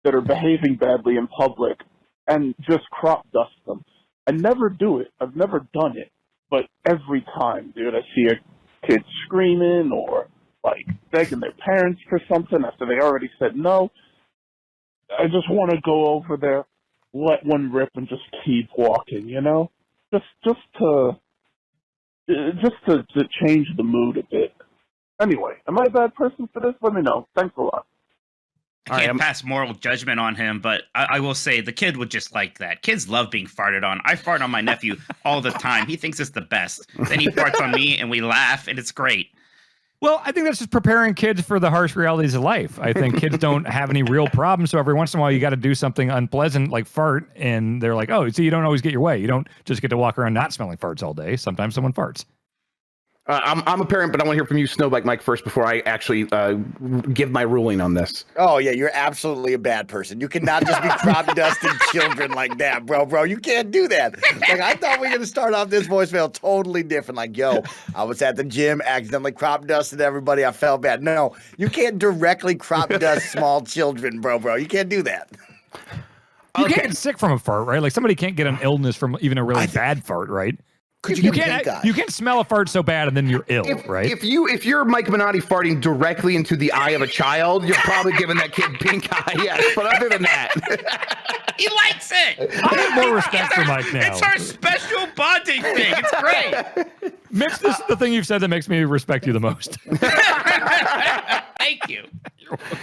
that are behaving badly in public and just crop dust them. I never do it. I've never done it. But every time, dude, I see a kid screaming or, like, begging their parents for something after they already said no, I just want to go over there, let one rip, and just keep walking, Just to change the mood a bit. Anyway, am I a bad person for this? Let me know. Thanks a lot. I can't pass moral judgment on him, but I will say the kid would just like that. Kids love being farted on. I fart on my nephew all the time. He thinks it's the best. Then he farts on me, and we laugh, and it's great. Well, I think that's just preparing kids for the harsh realities of life. I think kids don't have any real problems, so every once in a while you got to do something unpleasant like fart, and they're like, oh, so you don't always get your way. You don't just get to walk around not smelling farts all day. Sometimes someone farts. I'm a parent, but I want to hear from you, Snowbike Mike, first before I actually give my ruling on this. Oh, yeah, you're absolutely a bad person. You cannot just be crop dusting children like that, bro. You can't do that. Like, I thought we were going to start off this voicemail totally different. Like, yo, I was at the gym, accidentally crop dusted everybody. I felt bad. No, you can't directly crop dust small children, bro. You can't do that. You can't get sick from a fart, right? Like, somebody can't get an illness from even a really bad fart, right? You can't smell a fart so bad and then you're ill, right? If you're Mike Minotti farting directly into the eye of a child, you're probably giving that kid pink eye. Yes, but other than that, he likes it. I have more respect for Mike now. It's our special bonding thing. It's great. Mitch, this is the thing you've said that makes me respect you the most. Thank you. You're welcome.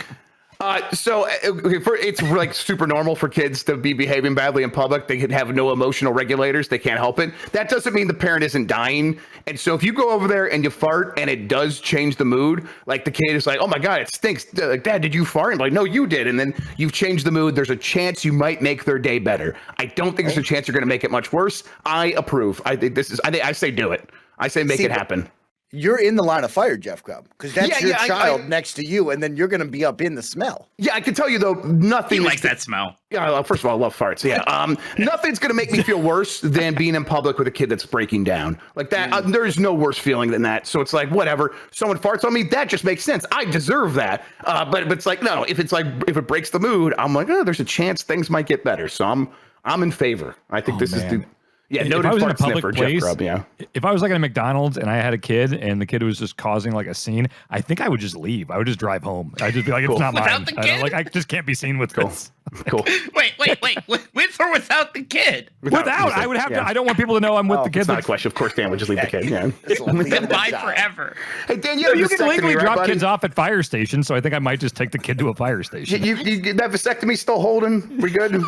It's like super normal for kids to be behaving badly in public. They can have no emotional regulators. They can't help it. That doesn't mean the parent isn't dying. And so if you go over there and you fart and it does change the mood, like the kid is like, oh my God, it stinks. Like, Dad, did you fart? And like, no, you did. And then you've changed the mood. There's a chance you might make their day better. I don't think there's a chance you're going to make it much worse. I approve. I think I say do it. I say make it happen. You're in the line of fire, Jeff Grubb, because that's your child next to you, and then you're going to be up in the smell. Yeah, I can tell you, though, nothing. He likes that smell. Yeah, first of all, I love farts. Yeah. Nothing's going to make me feel worse than being in public with a kid that's breaking down. Like that, there's no worse feeling than that. So it's like, whatever. Someone farts on me, that just makes sense. I deserve that. But it's like, no, if it breaks the mood, I'm like, oh, there's a chance things might get better. So I'm in favor. I think this is the... Yeah, if I was in a public sniffer, place, Grubb, yeah. If I was like at a McDonald's and I had a kid and the kid was just causing like a scene, I think I would just leave. I would just drive home. I'd just be like, it's not mine. I just can't be seen with this. Cool. Wait. With or without the kid? Without. I would have to. I don't want people to know I'm with the kid. It's not a question. Of course, Dan would just leave the kid. Yeah. Goodbye forever. Hey, Dan, you can legally drop kids off at fire stations, so I think I might just take the kid to a fire station. You that vasectomy still holding? We good?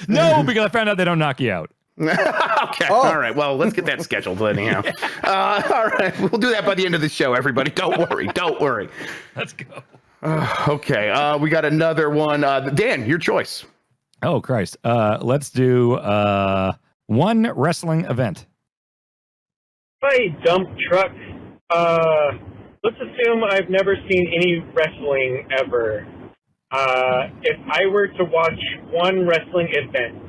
No, because I found out they don't knock you out. Okay. All right. Well, let's get that scheduled anyhow. All right. We'll do that by the end of the show, everybody. Don't worry. Let's go. Okay. We got another one. Dan, your choice. Oh, Christ. Let's do one wrestling event. Hi, dump truck. Let's assume I've never seen any wrestling ever. If I were to watch one wrestling event,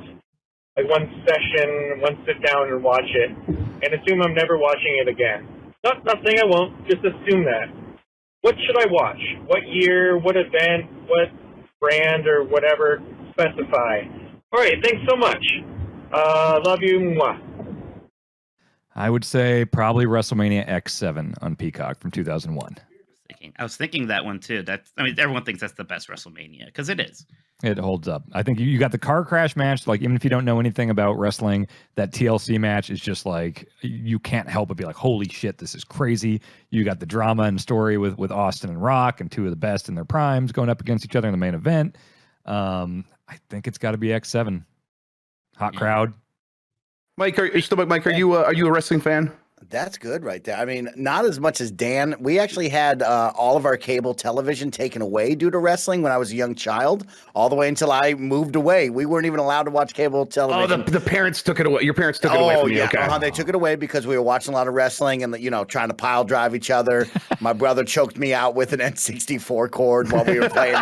like one session, one sit down and watch it, and assume I'm never watching it again. Not saying I won't, just assume that. What should I watch? What year, what event, what brand, or whatever, specify. All right, thanks so much. Love you, mwah. I would say probably WrestleMania X7 on Peacock from 2001. I was thinking that one too. Everyone thinks that's the best WrestleMania because it is. It holds up. I think you got the car crash match. Like, even if you don't know anything about wrestling, that TLC match is just like, you can't help but be like, holy shit, this is crazy. You got the drama and story with Austin and Rock and two of the best in their primes going up against each other in the main event. I think it's got to be X7. Hot crowd. Mike, are you a wrestling fan? That's good right there. I mean, not as much as Dan. We actually had all of our cable television taken away due to wrestling when I was a young child, all the way until I moved away. We weren't even allowed to watch cable television. Oh, the parents took it away. Your parents took it away from you. Yeah. Okay. They took it away because we were watching a lot of wrestling and, trying to pile drive each other. My brother choked me out with an N64 cord while we were playing.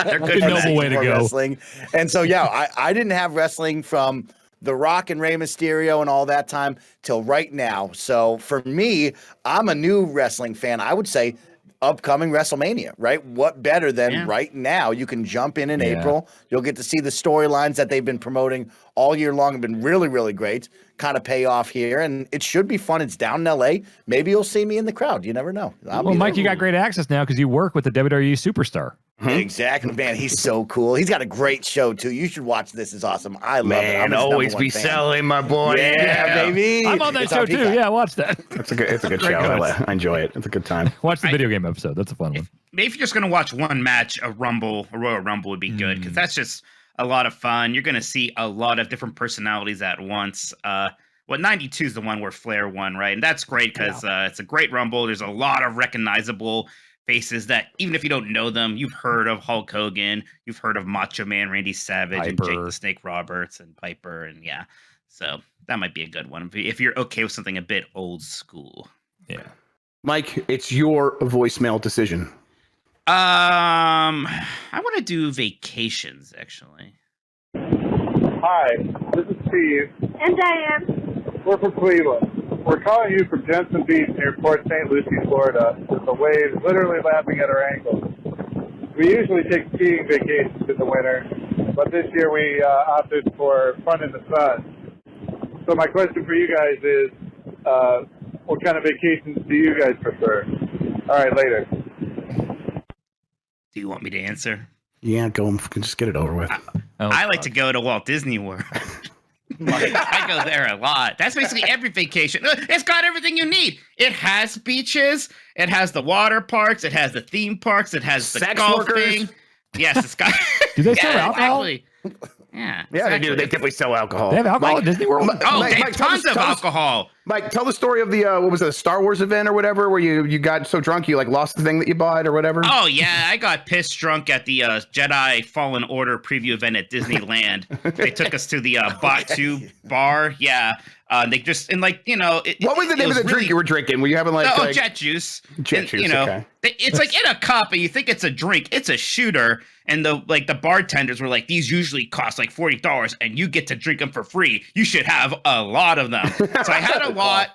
They're good. Noble way to go. Wrestling. And so, I didn't have wrestling from The Rock and Rey Mysterio and all that time till right now. So for me, I'm a new wrestling fan. I would say upcoming WrestleMania, right? What better than right now? You can jump in April. You'll get to see the storylines that they've been promoting all year long have been really, really great. Kind of pay off here, and it should be fun. It's down in LA. Maybe you'll see me in the crowd. You never know. Well, Mike, you got great access now because you work with the WWE superstar. Exactly, man. He's so cool. He's got a great show too. You should watch this. It's awesome. I love it. Man, always be selling, my boy. Yeah, baby. I'm on that show too. Yeah, watch that. It's a good show. I enjoy it. It's a good time. Watch the video game episode. That's a fun one. Maybe if you're just gonna watch one match, a Royal Rumble would be good because that's just a lot of fun. You're gonna see a lot of different personalities at once. 92 is the one where Flair won, right? And that's great because it's a great Rumble. There's a lot of recognizable faces that even if you don't know them, you've heard of Hulk Hogan, you've heard of Macho Man Randy Savage and Jake the Snake Roberts and Piper, and so that might be a good one if you're okay with something a bit old school. Yeah, Mike, it's your voicemail decision. I want to do vacations actually. Hi, this is Steve. And Diane. We're from Cleveland. We're calling you from Jensen Beach near Port St. Lucie, Florida, with the waves literally lapping at our ankles. We usually take skiing vacations in the winter, but this year we opted for fun in the sun. So my question for you guys is, what kind of vacations do you guys prefer? All right, later. Do you want me to answer? Yeah, go and just get it over with. I like to go to Walt Disney World. I go there a lot. That's basically every vacation. It's got everything you need. It has beaches. It has the water parks. It has the theme parks. It has the golfing. Yes, it's got. Do they sell alcohol? Exactly. Yeah, they do. They definitely sell alcohol. They have alcohol at Disney World? They have tons of alcohol. Mike, tell the story of the what was it, a Star Wars event or whatever, where you got so drunk you like lost the thing that you bought or whatever. Oh yeah, I got pissed drunk at the Jedi Fallen Order preview event at Disneyland. They took us to the Batu bar. Yeah, they just and like what was the name of the drink you were drinking? Were you having like jet juice? Jet juice. Okay. It's like in a cup, and you think it's a drink. It's a shooter. And the bartenders were like, these usually cost like $40, and you get to drink them for free. You should have a lot of them. So I had a lot.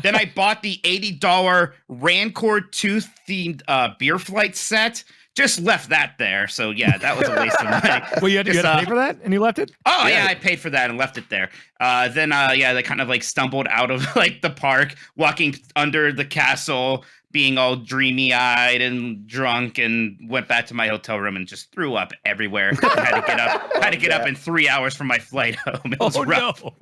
Then I bought the $80 Rancor 2 themed beer flight set. Just left that there. So yeah, that was a waste of money. Well, you had to pay for that, and you left it? Oh yeah, I paid for that and left it there. Then they kind of like stumbled out of like the park, walking under the castle, being all dreamy-eyed and drunk, and went back to my hotel room and just threw up everywhere. I had to get up in 3 hours from my flight home. It was rough. No.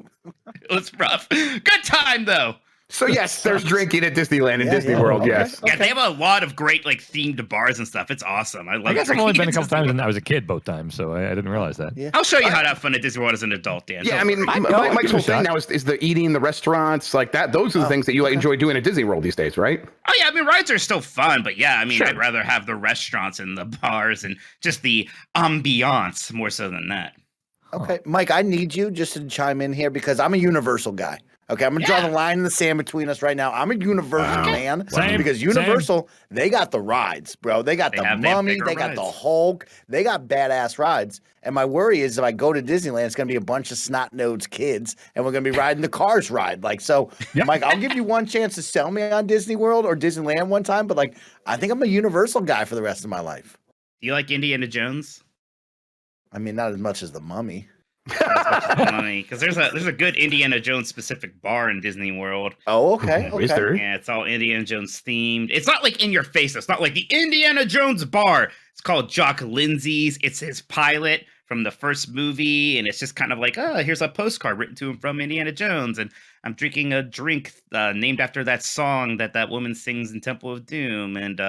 It was rough. Good time though. So yes, there's drinking at Disneyland and Disney World. Yes. Yeah, they have a lot of great like themed bars and stuff. It's awesome. I guess I've only been a couple times, and I was a kid both times, so I didn't realize that. Yeah. I'll show you how to have fun at Disney World as an adult, Dan. Yeah, I mean, Mike's whole thing now is the eating, the restaurants, like that. Those are the things that you enjoy doing at Disney World these days, right? Oh yeah, I mean rides are still fun, but yeah, I mean I'd rather have the restaurants and the bars and just the ambiance more so than that. Okay, Mike, I need you just to chime in here because I'm a Universal guy. Okay, I'm gonna draw the line in the sand between us right now. I'm a Universal man because Universal, they got the rides, bro. They got the Mummy, they got the Hulk, they got badass rides. And my worry is if I go to Disneyland, it's gonna be a bunch of snot-nosed kids, and we're gonna be riding the Cars ride. Like so, Mike, I'll give you one chance to sell me on Disney World or Disneyland one time, but like I think I'm a Universal guy for the rest of my life. Do you like Indiana Jones? I mean, not as much as the Mummy. Because there's a good Indiana Jones specific bar in Disney World. Oh, okay. Is there? Yeah, it's all Indiana Jones themed. It's not like in your face. It's not like the Indiana Jones bar. It's called Jock Lindsay's. It's his pilot from the first movie, and it's just kind of like, oh, here's a postcard written to him from Indiana Jones, and I'm drinking a drink named after that song that woman sings in Temple of Doom, and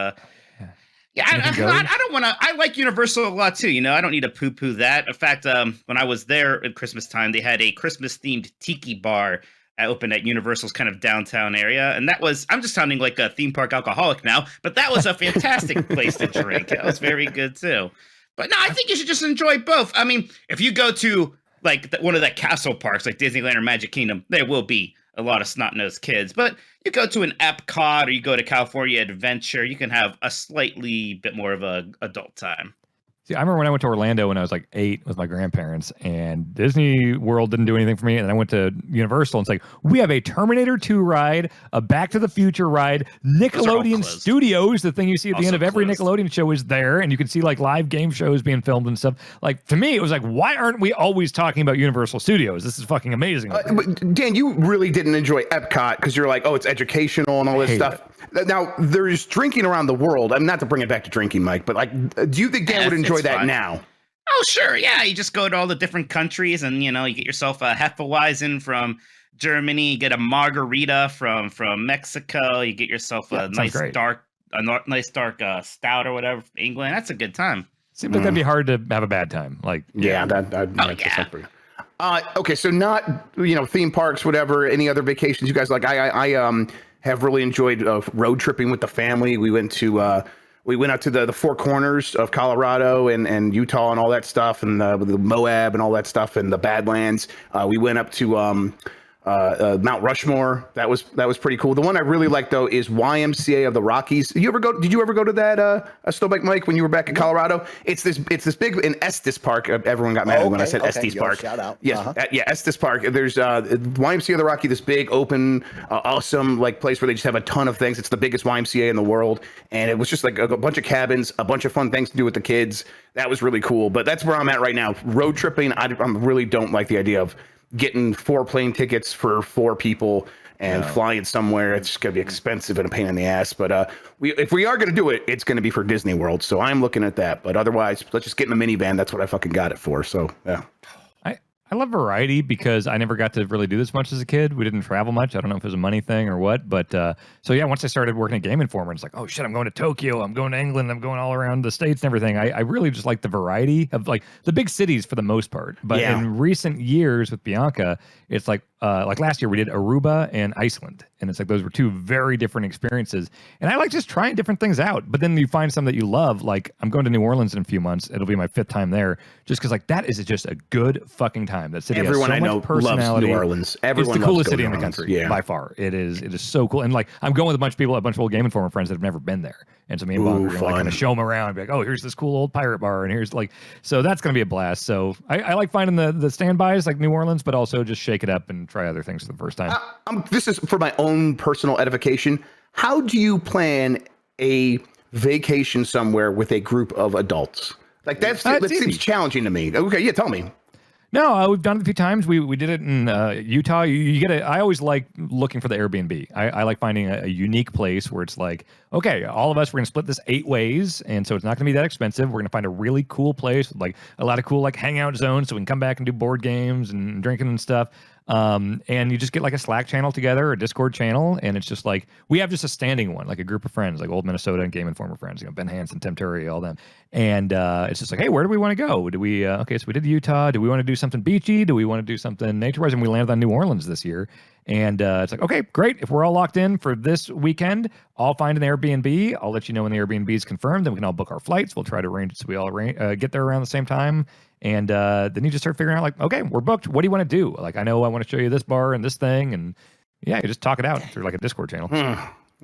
yeah, I don't want to. I like Universal a lot too. I don't need to poo-poo that. In fact, when I was there at Christmas time, they had a Christmas-themed tiki bar open at Universal's kind of downtown area, and that was. I'm just sounding like a theme park alcoholic now, but that was a fantastic place to drink. That was very good too. But no, I think you should just enjoy both. I mean, if you go to like one of the castle parks, like Disneyland or Magic Kingdom, there will be a lot of snot-nosed kids. But you go to an Epcot or you go to California Adventure, you can have a slightly bit more of a adult time. See, I remember when I went to Orlando when I was like 8 with my grandparents, and Disney World didn't do anything for me. And then I went to Universal, and it's like, we have a Terminator 2 ride, a Back to the Future ride, Nickelodeon Studios, the thing you see at the end of every Nickelodeon show is there, and you can see like live game shows being filmed and stuff. Like, to me, it was like, why aren't we always talking about Universal Studios? This is fucking amazing. But Dan, you really didn't enjoy Epcot because you're like, oh, it's educational and all this stuff. Now, there's drinking around the world. I'm not to bring it back to drinking, Mike, but like, do you think Dan would enjoy that fun now? Oh, sure. Yeah. You just go to all the different countries and, you get yourself a Hefeweizen from Germany, you get a margarita from Mexico, you get yourself a nice dark stout or whatever from England. That's a good time. Seems like that'd be hard to have a bad time. Like, okay. So not, theme parks, whatever, any other vacations you guys like. I have really enjoyed road tripping with the family. We went out to the Four Corners of Colorado and Utah and all that stuff, and the Moab and all that stuff, and the Badlands. We went up to Mount Rushmore. That was pretty cool. The one I really like though is YMCA of the Rockies. Did you ever go to that Snowbike Mike when you were back in Colorado? It's this big in Estes Park. Everyone got mad when I said Estes Park. Shout out. Yes, Estes Park. There's YMCA of the Rocky, this big open, awesome like place where they just have a ton of things. It's the biggest YMCA in the world, and it was just like a bunch of cabins, a bunch of fun things to do with the kids. That was really cool. But that's where I'm at right now. Road tripping, I really don't like the idea of getting 4 plane tickets for 4 people and flying somewhere. It's going to be expensive and a pain in the ass. But if we are going to do it, it's going to be for Disney World. So I'm looking at that. But otherwise, let's just get in a minivan. That's what I fucking got it for. So, yeah. I love variety because I never got to really do this much as a kid. We didn't travel much. I don't know if it was a money thing or what, but so yeah, once I started working at Game Informer, it's like, oh shit, I'm going to Tokyo, I'm going to England, I'm going all around the States and everything. I really just like the variety of like the big cities for the most part. But in recent years with Bianca, it's like last year we did Aruba and Iceland, and it's like those were two very different experiences. And I like just trying different things out. But then you find some that you love. Like I'm going to New Orleans in a few months. It'll be my 5th time there, just because like that is just a good fucking time. That city Everyone has so I know much personality. loves New Orleans. Everyone it's the loves coolest going city to in the New Orleans. country by far. It is so cool. And like I'm going with a bunch of people, a bunch of old Game Informer friends that have never been there. And so me and Bob are gonna like kind of show them around and be like, oh, here's this cool old pirate bar, and here's like, so that's gonna be a blast. So I like finding the standbys like New Orleans, but also just shake it up and try other things for the first time. This is for my own personal edification. How do you plan a vacation somewhere with a group of adults? Like that seems challenging to me. Okay, yeah, tell me. No, we've done it a few times. We did it in Utah. You get I always like looking for the Airbnb. I like finding a unique place where it's like, okay, all of us, we're going to split this 8 ways. And so it's not going to be that expensive. We're going to find a really cool place with like a lot of cool like hangout zones so we can come back and do board games and drinking and stuff. And you just get like a Slack channel together, a Discord channel, and it's just like we have just a standing one, like a group of friends, like old Minnesota and Game Informer friends, you know, Ben Hansen, Tim Turry, all them. And it's just like, hey, where do we want to go? Do we okay, so we did Utah. Do we want to do something beachy? Do we want to do something nature-wise? And we landed on New Orleans this year. And it's like, okay, great. If we're all locked in for this weekend, I'll find an Airbnb. I'll let you know when the Airbnb is confirmed. Then we can all book our flights. We'll try to arrange it so we all get there around the same time. And then you just start figuring out like, okay, we're booked. What do you want to do? Like, I know I want to show you this bar and this thing. And yeah, you just talk it out through like a Discord channel.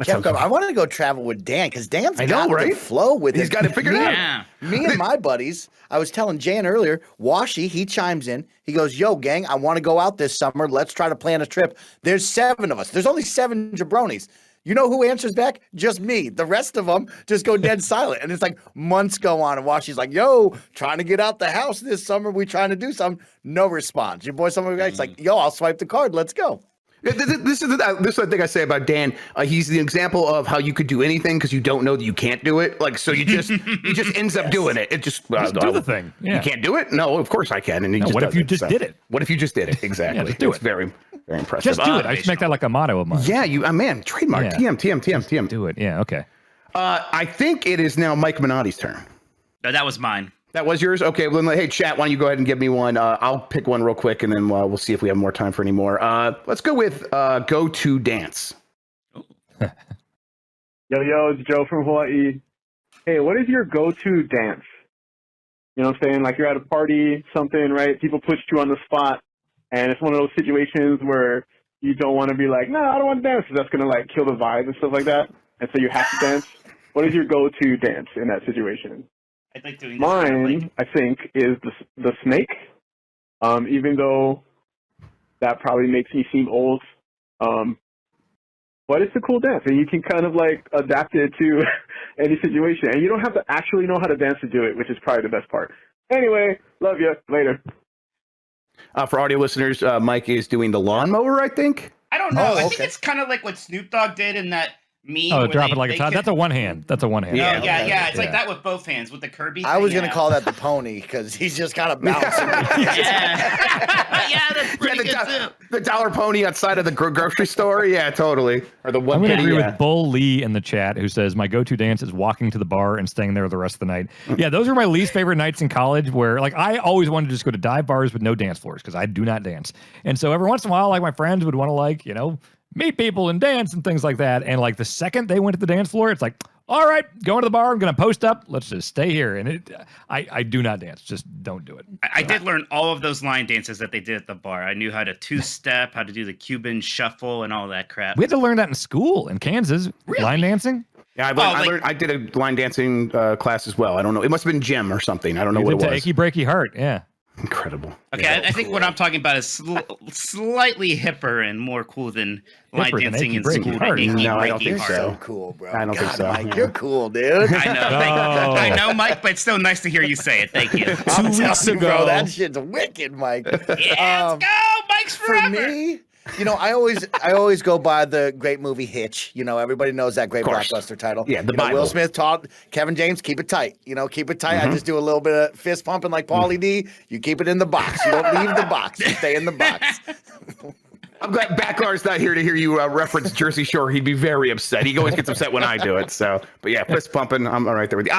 Jeff, I want to go travel with Dan because Dan's got the flow with it. He's got it figured out. Me and my buddies, I was telling Jan earlier, Washi, he chimes in. He goes, yo, gang, I want to go out this summer. Let's try to plan a trip. There's 7 of us. There's only 7 jabronis. You know who answers back? Just me. The rest of them just go dead silent. And it's like months go on. And Washi's like, yo, trying to get out the house this summer. We trying to do something. No response. Your boy, some of the guys like, yo, I'll swipe the card. Let's go. This is the thing I say about Dan. He's the example of how you could do anything because you don't know that you can't do it. Like, so he just ends up doing it. It just do the thing. Yeah. You can't do it? No, of course I can. And what if you just did it? What if you just did it? Exactly. Just do it's it. Very, very impressive. Just do it. I should make that like a motto of mine. Yeah, man, trademark. Yeah. TM. Do it. Yeah. Okay. I think it is now Mike Minotti's turn. No, that was mine. That was yours? Okay, well, hey, chat, why don't you go ahead and give me one? I'll pick one real quick, and then we'll see if we have more time for any more. Let's go with go-to dance. Yo, it's Joe from Hawaii. Hey, what is your go-to dance? You know what I'm saying? Like you're at a party, something, right? People put you on the spot, and it's one of those situations where you don't want to be like, no, I don't want to dance, because that's going to like kill the vibe and stuff like that. And so you have to dance. What is your go-to dance in that situation? I like doing mine, I think, is the snake. Even though that probably makes me seem old, but it's a cool dance, and you can kind of like adapt it to any situation, and you don't have to actually know how to dance to do it, which is probably the best part. Anyway, love you. Later. For audio listeners, Mike is doing the lawnmower, I think. I don't know. I think it's kind of like what Snoop Dogg did in that. Drop it like it's hot. That's a one hand. That's a one hand. Yeah. It's like that with both hands with the Kirby. I was gonna call that the pony because he's just kind of bouncing. Yeah, that's pretty good too. The dollar pony outside of the grocery store. Yeah, totally. Or the one. I'm gonna agree with Bull Lee in the chat who says my go-to dance is walking to the bar and staying there the rest of the night. Yeah, those are my least favorite nights in college where like I always wanted to just go to dive bars with no dance floors because I do not dance. And so every once in a while, like my friends would want to like meet people and dance and things like that. And like the second they went to the dance floor, it's like, all right, going to the bar. I'm going to post up. Let's just stay here. And I do not dance. Just don't do it. I did learn all of those line dances that they did at the bar. I knew how to 2-step, how to do the Cuban shuffle and all that crap. We had to learn that in school in Kansas. Really? Line dancing. Yeah, I did a line dancing class as well. I don't know. It must have been gym or something. I don't know what it was. Achy breaky heart. Yeah. Incredible. Okay, yeah, I think what I'm talking about is slightly hipper and more cool than line dancing in school. No, I don't think so. So cool, bro. I don't think so. Mike, you're cool, dude. I know. I know, Mike, but it's still nice to hear you say it. Thank you. 2 weeks ago, bro, that shit's wicked, Mike. Yeah, let's go, Mike's forever. For me, You know, I always go by the great movie Hitch. You know, everybody knows that great blockbuster title. Yeah, the you know, Bible. Will Smith taught Kevin James, keep it tight. You know, keep it tight. I just do a little bit of fist pumping like Paulie D. You keep it in the box. You don't leave the box. You stay in the box. I'm glad Backlar's not here to hear you reference Jersey Shore. He'd be very upset. He always gets upset when I do it. So, but yeah, fist pumping. I'm right there with you.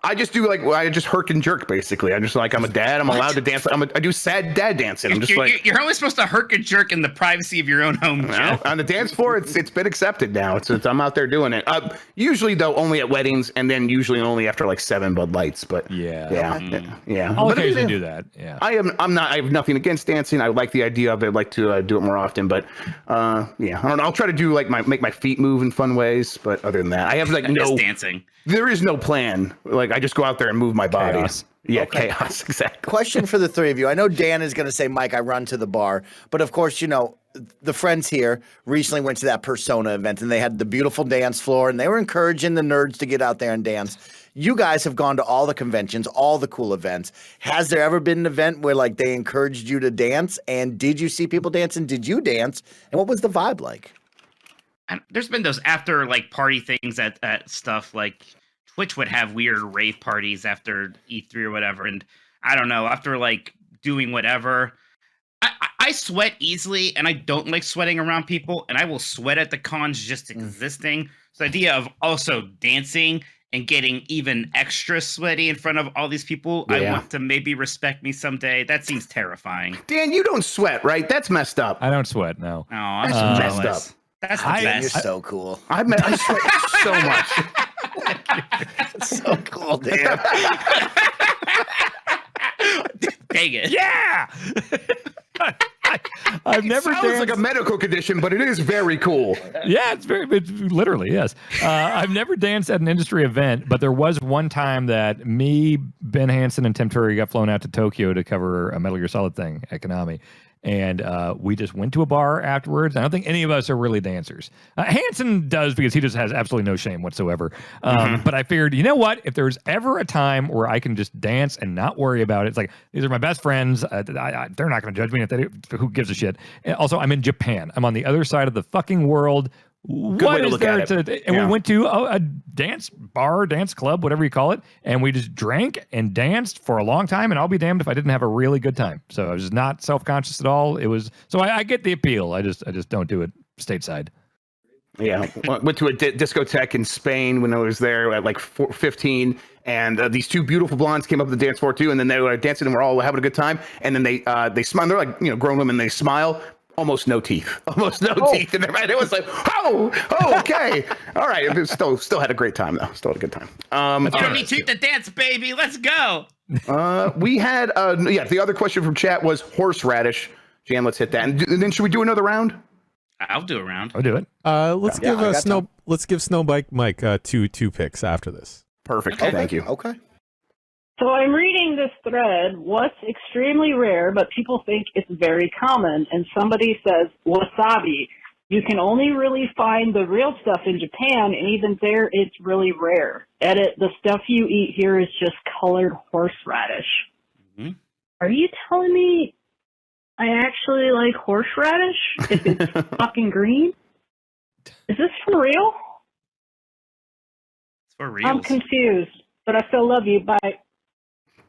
I just do I just herk and jerk basically. I'm just like I'm a dad. I'm allowed to dance. I do sad dad dancing. I'm just you're only supposed to herk and jerk in the privacy of your own home. Well, on the dance floor, it's been accepted now. It's I'm out there doing it. Usually though, only at weddings, and then usually only after like 7 Bud Lights. But yeah. I'll occasionally do that. Yeah. I have nothing against dancing. I like the idea of it. I'd like to do it more often. But I don't know. I'll try to do like make my feet move in fun ways. But other than that, I have like no dancing. There is no plan. Like I just go out there and move my body. Chaos. Yeah, chaos, exactly. Question for the three of you. I know Dan is going to say, Mike, I run to the bar. But of course, you know, the friends here recently went to that Persona event and they had the beautiful dance floor and they were encouraging the nerds to get out there and dance. You guys have gone to all the conventions, all the cool events. Has there ever been an event where like they encouraged you to dance? And did you see people dancing? Did you dance? And what was the vibe like? And there's been those after like party things at stuff like Twitch would have weird rave parties after E3 or whatever. And I don't know, after like doing whatever, I sweat easily and I don't like sweating around people and I will sweat at the cons just existing. So the idea of also dancing and getting even extra sweaty in front of all these people, I want to maybe respect me someday. That seems terrifying. Dan, you don't sweat, right? That's messed up. I don't sweat, no. Oh, I'm That's messed jealous. up. That's the best. You're so cool. I sweat so much. So cool, Dan. Dang it. Yeah. I've never sounds danced like a medical condition, but it is very cool. Yeah, it's literally, yes. I've never danced at an industry event, but there was one time that me, Ben Hansen, and Tim Turry got flown out to Tokyo to cover a Metal Gear Solid thing at Konami. And we just went to a bar afterwards. I don't think any of us are really dancers. Hansen does because he just has absolutely no shame whatsoever. But I figured, you know what? If there's ever a time where I can just dance and not worry about it, it's like, these are my best friends. They're not going to judge me. If they do, who gives a shit? And also, I'm in Japan. I'm on the other side of the fucking world. What is there to? And we went to a dance bar, dance club, whatever you call it, and we just drank and danced for a long time. And I'll be damned if I didn't have a really good time. So I was not self-conscious at all. It was so I get the appeal. I just don't do it stateside. Yeah, went to a discotheque in Spain when I was there at like 15, and these two beautiful blondes came up to the dance floor too, and then they were dancing and we're all having a good time, and then they smile. They're like grown women. They smile. Almost no teeth. Teeth in their mouth. It was like, okay. All right. It was still had a great time, though. Still had a good time. You don't need teeth to dance, baby. Let's go. We had, the other question from chat was horseradish. Jan, let's hit that. And then should we do another round? I'll do a round. I'll do it. Let's give Snowbike Mike two picks after this. Perfect. Okay. Thank you. Okay. So I'm reading this thread, what's extremely rare, but people think it's very common, and somebody says, wasabi. You can only really find the real stuff in Japan, and even there it's really rare. Edit, the stuff you eat here is just colored horseradish. Mm-hmm. Are you telling me I actually like horseradish if it's fucking green? Is this for real? It's for real. I'm confused, but I still love you. Bye.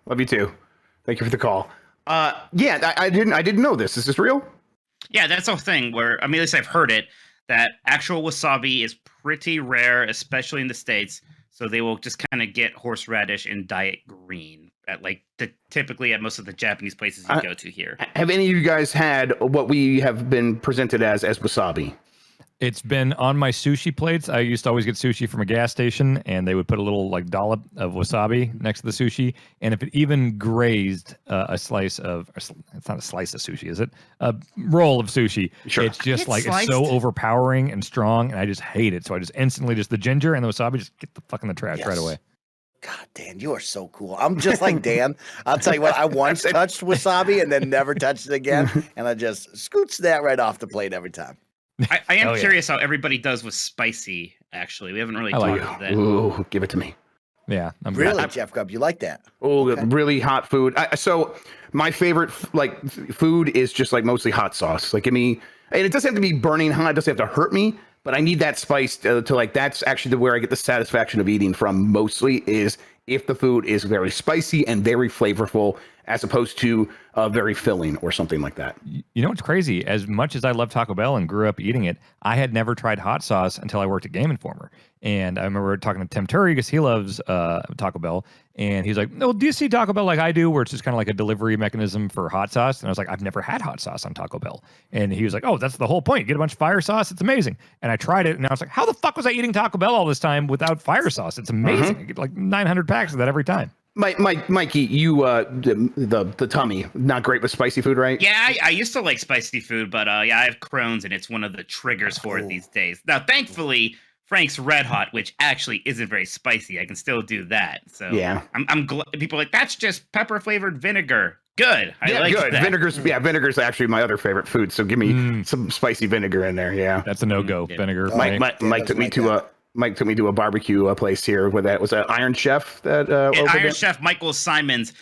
Love you too. Thank you for the call. I didn't know this. Is this real? Yeah, that's the thing where, I mean, at least I've heard it, that actual wasabi is pretty rare, especially in the States. So they will just kind of get horseradish in diet green at typically at most of the Japanese places you go to here. Have any of you guys had what we have been presented as wasabi? It's been on my sushi plates. I used to always get sushi from a gas station, and they would put a little dollop of wasabi next to the sushi. And if it even grazed a slice of, it's not a slice of sushi, is it? A roll of sushi. Sure. It's just It's it's so overpowering and strong, and I just hate it. So I just instantly the ginger and the wasabi just get the fuck in the trash right away. God, Dan, you are so cool. I'm just like Dan. I'll tell you what, I once touched wasabi and then never touched it again, and I just scoots that right off the plate every time. I am curious how everybody does with spicy, actually. We haven't really talked about that. Ooh, give it to me. Yeah. Really, Jeff Grubb, you like that? Oh, really hot food. So my favorite food is just mostly hot sauce. Give me And it doesn't have to be burning hot. It doesn't have to hurt me, but I need that spice to like, that's actually where I get the satisfaction of eating from mostly, is if the food is very spicy and very flavorful, as opposed to very filling or something like that. You know what's crazy? As much as I love Taco Bell and grew up eating it, I had never tried hot sauce until I worked at Game Informer. And I remember talking to Tim Turry because he loves Taco Bell. And he's like, "No, do you see Taco Bell like I do, where it's just kind of like a delivery mechanism for hot sauce?" And I was like, "I've never had hot sauce on Taco Bell." And he was like, "Oh, that's the whole point. You get a bunch of fire sauce. It's amazing." And I tried it, and I was like, "How the fuck was I eating Taco Bell all this time without fire sauce? It's amazing. I get like 900 packs of that every time." Mikey, you the tummy not great with spicy food, right? Yeah, I used to like spicy food, but yeah, I have Crohn's, and it's one of the triggers for it these days. Now, thankfully, Frank's Red Hot, which actually isn't very spicy, I can still do that. So yeah, I'm glad people are like, that's just pepper flavored vinegar. Good, I like good. that. Vinegar's actually my other favorite food. So give me some spicy vinegar in there. Yeah, that's a no-go. Vinegar. Mike took me to a barbecue place here where that was an Iron Chef that Iron Chef Michael Simon's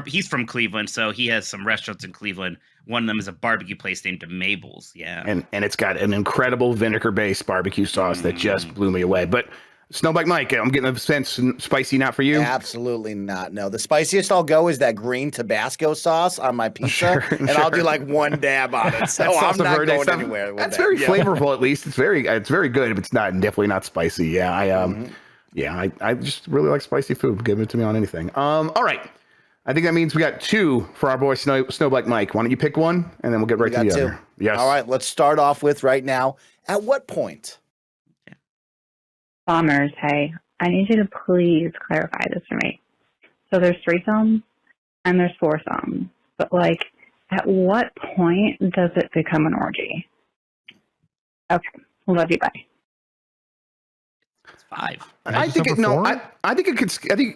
he's from Cleveland, so he has some restaurants in Cleveland. One of them is a barbecue place named Mabel's. Yeah, and it's got an incredible vinegar-based barbecue sauce that just blew me away. But Snowbike Mike, I'm getting a sense spicy not for you. Absolutely not. No, the spiciest I'll go is that green Tabasco sauce on my pizza, I'll do like one dab on it. So I'm not going anywhere with That's that. very flavorful. At least it's very good. If it's definitely not spicy. Yeah, I just really like spicy food. Give it to me on anything. All right. I think that means we got two for our boy Snowbike Mike. Why don't you pick one, and then we'll get right to the other. Yes. All right. Let's start off with right now. At what point? Bombers, hey, I need you to please clarify this for me. So there's threesomes and there's foursomes, but like, at what point does it become an orgy? Okay, love you, bye. It's 5. I think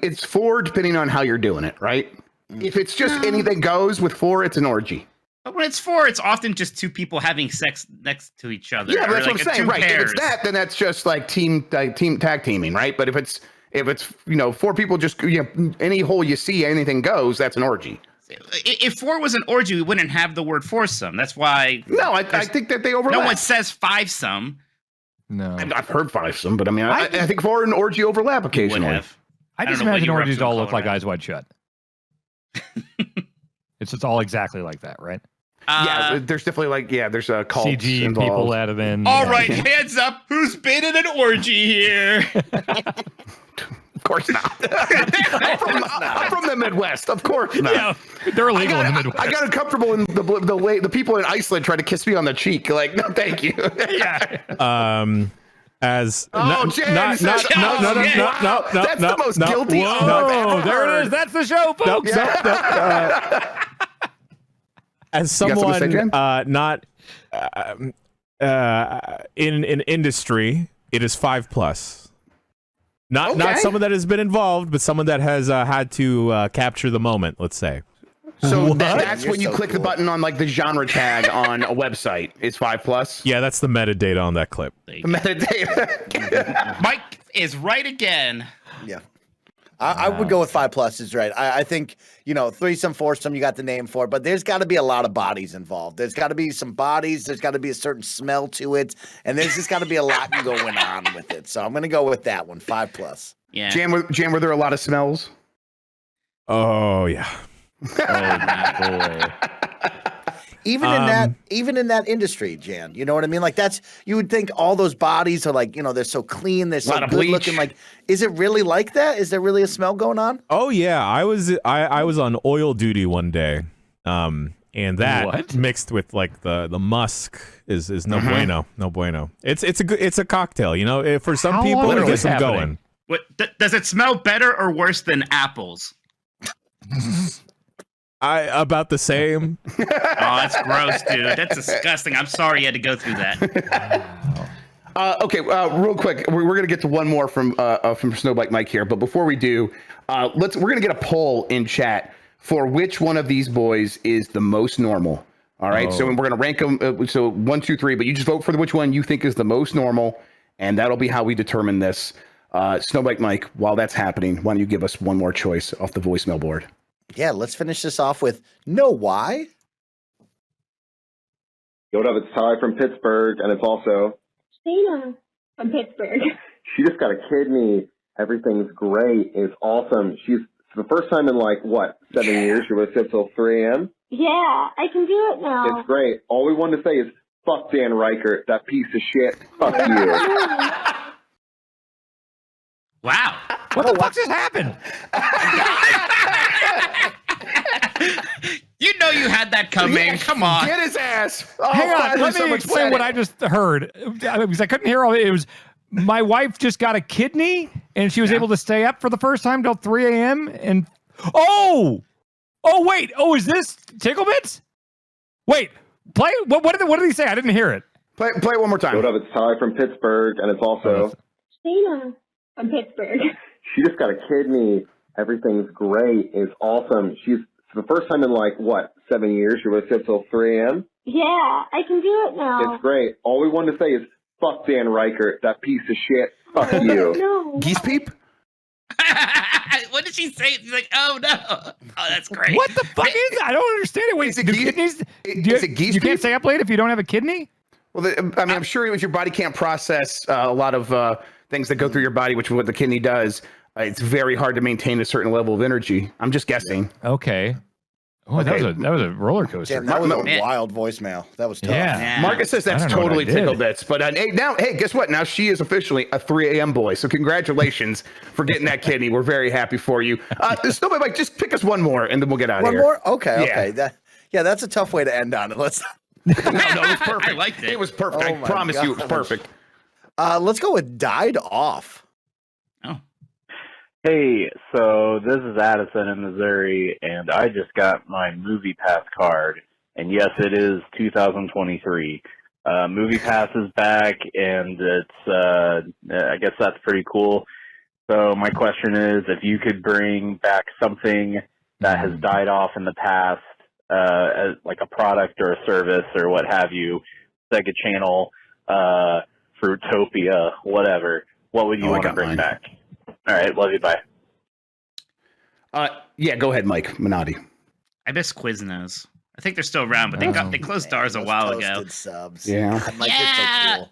it's 4 depending on how you're doing it, right? If it's just anything goes with 4, it's an orgy. But when it's 4, it's often just 2 people having sex next to each other. Yeah, that's like what I'm saying. Right. If it's that, then that's just like team tag teaming, right? But if it's 4 people just any hole you see, anything goes, that's an orgy. If 4 was an orgy, we wouldn't have the word foursome. That's why. No, I think that they overlap. No one says fivesome. No, I've heard fivesome, but I mean, I think 4 and orgy overlap occasionally. I just imagine orgies all look like Eyes Wide Shut. It's just all exactly like that, right? Yeah, there's definitely there's a cult CG involved. people out of in. All right, hands up. Who's been in an orgy here? Of course not. I'm from the Midwest. Of course not. Yeah, they're illegal in the Midwest. I got uncomfortable in the people in Iceland trying to kiss me on the cheek. Like, no, thank you. Yeah. As That's the most guilty. Whoa, there it is. That's the show, folks. As someone not in industry, it is 5+. Not someone that has been involved, but someone that has had to capture the moment. Let's say. So that's when you click the button on like the genre tag on a website. It's 5+. Yeah, that's the metadata on that clip. The metadata. Mike is right again. Yeah. I would go with 5+ is right. I think, threesome, foursome, you got the name for it, but there's got to be a lot of bodies involved. There's got to be some bodies. There's got to be a certain smell to it. And there's just got to be a lot going on with it. So I'm going to go with that one, 5+. Yeah. Jam, were there a lot of smells? Oh, yeah. Oh, boy. Even in that industry, Jan, you know what I mean? Like you would think all those bodies are like, they're so clean, they're so good looking. Like, is it really like that? Is there really a smell going on? Oh yeah, I was on oil duty one day, and that mixed with like the musk is no bueno, no bueno. It's a cocktail, for some people it gets them going. What does it smell better or worse than apples? About the same. Oh, that's gross, dude. That's disgusting. I'm sorry you had to go through that. Okay, real quick, we're gonna get to one more from Snowbike Mike here, but before we do, we're gonna get a poll in chat for which one of these boys is the most normal. All right, so we're gonna rank them. So 1, 2, 3, but you just vote for which one you think is the most normal, and that'll be how we determine this. Snowbike Mike, while that's happening, why don't you give us one more choice off the voicemail board? Yeah, let's finish this off with know why. Yo, what up? It's Ty from Pittsburgh, and it's also Shayna from Pittsburgh. she just got a kidney. Everything's great. It's awesome. She's for the first time in 7 years. She was sit till 3 a.m. Yeah, I can do it now. It's great. All we wanted to say is fuck Dan Reichert, that piece of shit. Fuck you. Wow. What the fuck just happened? You know you had that coming. Come on. Get his ass. Oh, Hang on. finally Let me someone explain said what it. I just heard. Because I couldn't hear all it was. My wife just got a kidney, and she was able to stay up for the first time till 3 a.m. And wait. Is this Tickle Bits? Wait. Play. What did he say? I didn't hear it. Play it one more time. Yo, what up? It's Ty from Pittsburgh, and it's also Shayna from Pittsburgh. she just got a kidney. Everything's great. It's awesome. She's for the first time in 7 years. She was sit till 3 a.m. Yeah, I can do it now. It's great. All we wanted to say is fuck Dan Reichert, that piece of shit. Fuck you. No. Geese peep? What did she say? She's like, oh no. Oh, that's great. What the fuck is that? I don't understand it. Wait, Is it do geese- kidneys? is it geese You can't peep? stay up late if you don't have a kidney? Well, I'm sure if your body can't process a lot of things that go through your body, which is what the kidney does, it's very hard to maintain a certain level of energy. I'm just guessing. Okay. Oh, Okay. that was a roller coaster. Damn, that was a Man. wild voicemail. That was tough. Yeah. Marcus says that's I don't know what totally I did. Tickle Bits. But hey, guess what? Now she is officially a 3 a.m. boy. So congratulations for getting that kidney. We're very happy for you. Snowbike Mike, just pick us one more, and then we'll get out of One here. more? Okay, Yeah. okay. That's a tough way to end on it. Let's No, it was perfect. I liked it. It was perfect. Oh I my promise you, it was gosh. perfect. let's go with died off. Oh. Hey, so this is Addison in Missouri, and I just got my Movie Pass card. And yes, it is 2023. Movie Pass is back, and it's, I guess that's pretty cool. So my question is, if you could bring back something that has died off in the past, as like a product or a service or what have you, Sega Channel, Fruitopia, whatever, what would you want to bring back? All right, love you, bye. Yeah, go ahead, Mike Minotti. I miss Quiznos. I think they're still around, but they closed doors a while ago. Toasted subs. Yeah. God, Mike, you're so cool.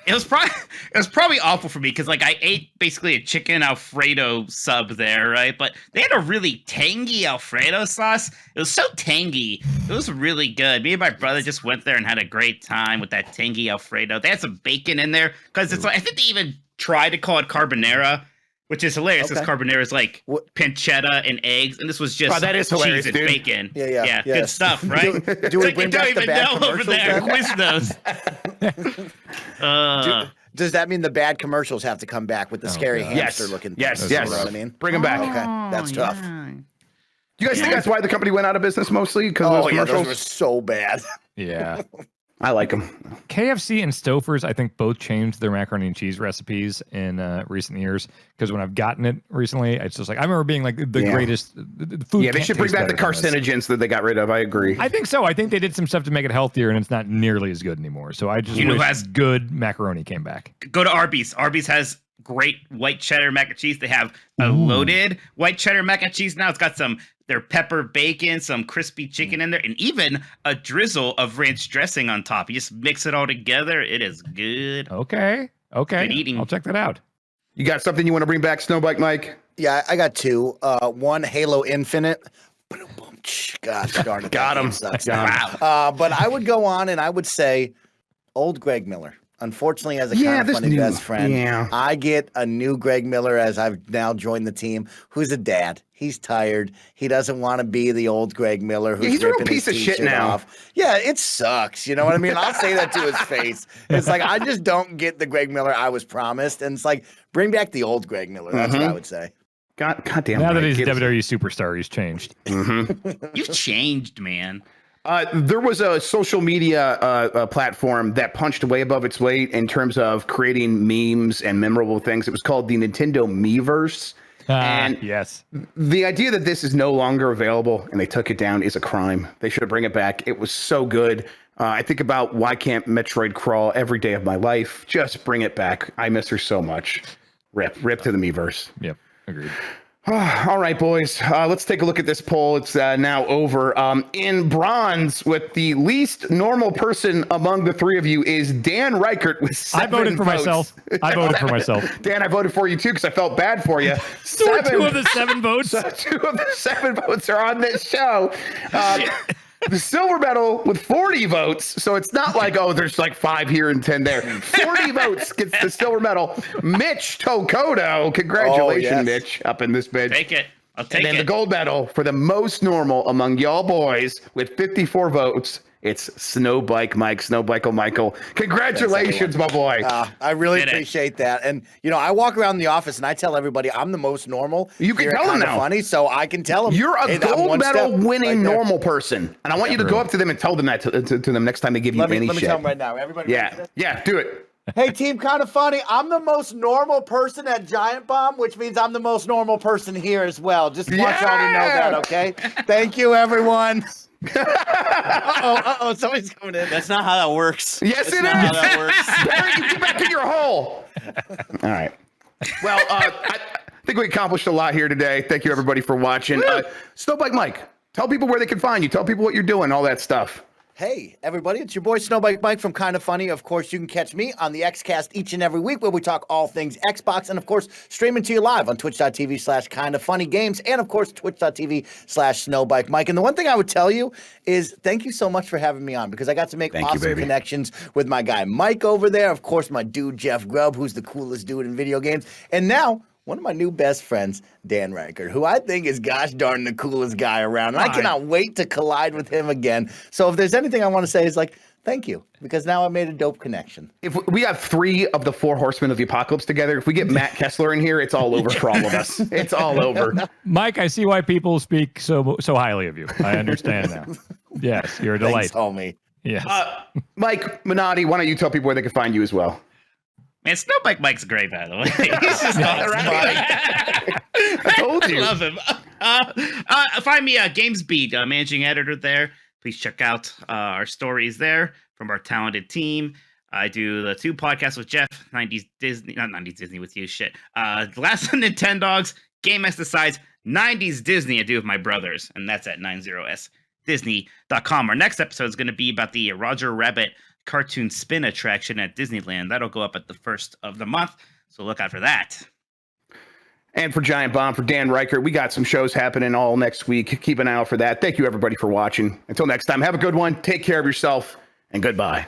It was probably awful for me because I ate basically a chicken Alfredo sub there, right? But they had a really tangy Alfredo sauce. It was so tangy. It was really good. Me and my brother just went there and had a great time with that tangy Alfredo. They had some bacon in there because it's I think they even tried to call it carbonara, which is hilarious because carbonara is like pancetta and eggs, and this was just that is hilarious, cheese and dude. bacon. Yeah, yes. Good stuff, right? Do we Like, bring you back don't the even bad know over commercials there. then? Quiznos. Does that mean the bad commercials have to come back with the scary God. hamster Yes. looking? Yes, things, yes. You know what I mean? Bring them back. Okay, that's tough. Do you guys think that's why the company went out of business mostly? Because of Oh those yeah, commercials? those were so bad. Yeah. I like them. KFC and Stouffer's, I think, both changed their macaroni and cheese recipes in recent years. Because when I've gotten it recently, it's just like I remember being like the greatest the food. Yeah, they can't should bring taste back the better than this. carcinogens that they got rid of. I agree. I think so. I think they did some stuff to make it healthier, and it's not nearly as good anymore. So I just You know who wish has- good macaroni came back. Go to Arby's. Arby's has great white cheddar mac and cheese. They have a loaded white cheddar mac and cheese now. It's got their pepper bacon, some crispy chicken in there, and even a drizzle of ranch dressing on top. You just mix it all together. It is good. Okay. Good eating. I'll check that out. You got something you want to bring back, Snowbike Mike? Yeah, I got two. One, Halo Infinite. Gosh darn it. Got that him. game sucks. Got But I would go on and I would say old Greg Miller. Unfortunately, as a Yeah, kind of this funny new- best friend, yeah. I get a new Greg Miller as I've now joined the team, who's a dad. He's tired. He doesn't want to be the old Greg Miller who's he's a real ripping his piece of shit t-shirt now. off. Yeah, it sucks. You know what I mean? I'll say that to his face. It's like, I just don't get the Greg Miller I was promised. And it's like, bring back the old Greg Miller. That's what I would say. God damn. Now that Mike, he's a get it. WWE superstar, he's changed. You've changed, man. There was a social media platform that punched way above its weight in terms of creating memes and memorable things. It was called the Nintendo Miiverse. And yes, the idea that this is no longer available and they took it down is a crime. They should bring it back. It was so good. I think about why can't Metroid crawl every day of my life? Just bring it back. I miss her so much. Rip to the Miiverse. Yep, agreed. All right, boys. Let's take a look at this poll. It's now over. In bronze, with the least normal person among the three of you is Dan Reichert with 7 I voted for votes. myself. I voted for myself. Dan, I voted for you too because I felt bad for you. So two of the 7 votes. 2 of the 7 votes are on this show. The silver medal with 40 votes. So it's not like, oh, there's like 5 here and 10 there. 40 votes gets the silver medal. Mitch Tokoto. Congratulations, Mitch, up in this bitch. Take it. I'll take it. And then the gold medal for the most normal among y'all boys with 54 votes. It's Snowbike Mike, Snowbike Michael. Congratulations, my boy. I really appreciate that. And, I walk around the office and I tell everybody I'm the most normal. You can tell them now. Funny, so I can tell them. You're a gold medal winning normal person. And I want you to go up to them and tell them that to them next time they give you any shit. Let me tell them right now. Everybody Yeah, do it. Hey, team, kind of funny. I'm the most normal person at Giant Bomb, which means I'm the most normal person here as well. Just want y'all to know that, okay? Thank you, everyone. Somebody's coming in. That's not how that works. Yes, That's it not is. how that works. Barry, you get back in your hole. All right. Well, I think we accomplished a lot here today. Thank you, everybody, for watching. Snowbike Mike, tell people where they can find you. Tell people what you're doing, all that stuff. Hey, everybody, it's your boy Snowbike Mike from Kinda Funny. Of course, you can catch me on the Xcast each and every week where we talk all things Xbox and, of course, streaming to you live on twitch.tv/kindafunnygames and, of course, twitch.tv/Snowbike Mike. And the one thing I would tell you is thank you so much for having me on because I got to make awesome connections with my guy Mike over there. Of course, my dude Jeff Grubb, who's the coolest dude in video games. And now, one of my new best friends, Dan Reichert, who I think is gosh darn the coolest guy around. And I cannot wait to collide with him again. So if there's anything I want to say is thank you, because now I made a dope connection. If we have 3 of the 4 horsemen of the apocalypse together, if we get Matt Kessler in here, it's all over for all of us. It's all over. Mike, I see why people speak so highly of you. I understand now. Yes, you're a delight. Thanks, homie. Yes. Mike Minotti, why don't you tell people where they can find you as well? Man, Snowbike Mike's great, by the way. He's just I told you. I love him. Find me GamesBeat, managing editor there. Please check out our stories there from our talented team. I do the 2 podcasts with Jeff, 90s Disney, not 90s Disney with you, shit. The Last of Nintendogs, Game S Decides, 90s Disney I do with my brothers, and that's at 90sdisney.com. Our next episode is going to be about the Roger Rabbit cartoon spin attraction at Disneyland. That'll go up at the 1st of the month, so look out for that. And for Giant Bomb, for Dan Reichert, we got some shows happening all next week. Keep an eye out for that. Thank you, everybody, for watching. Until next time, have a good one. Take care of yourself, and goodbye.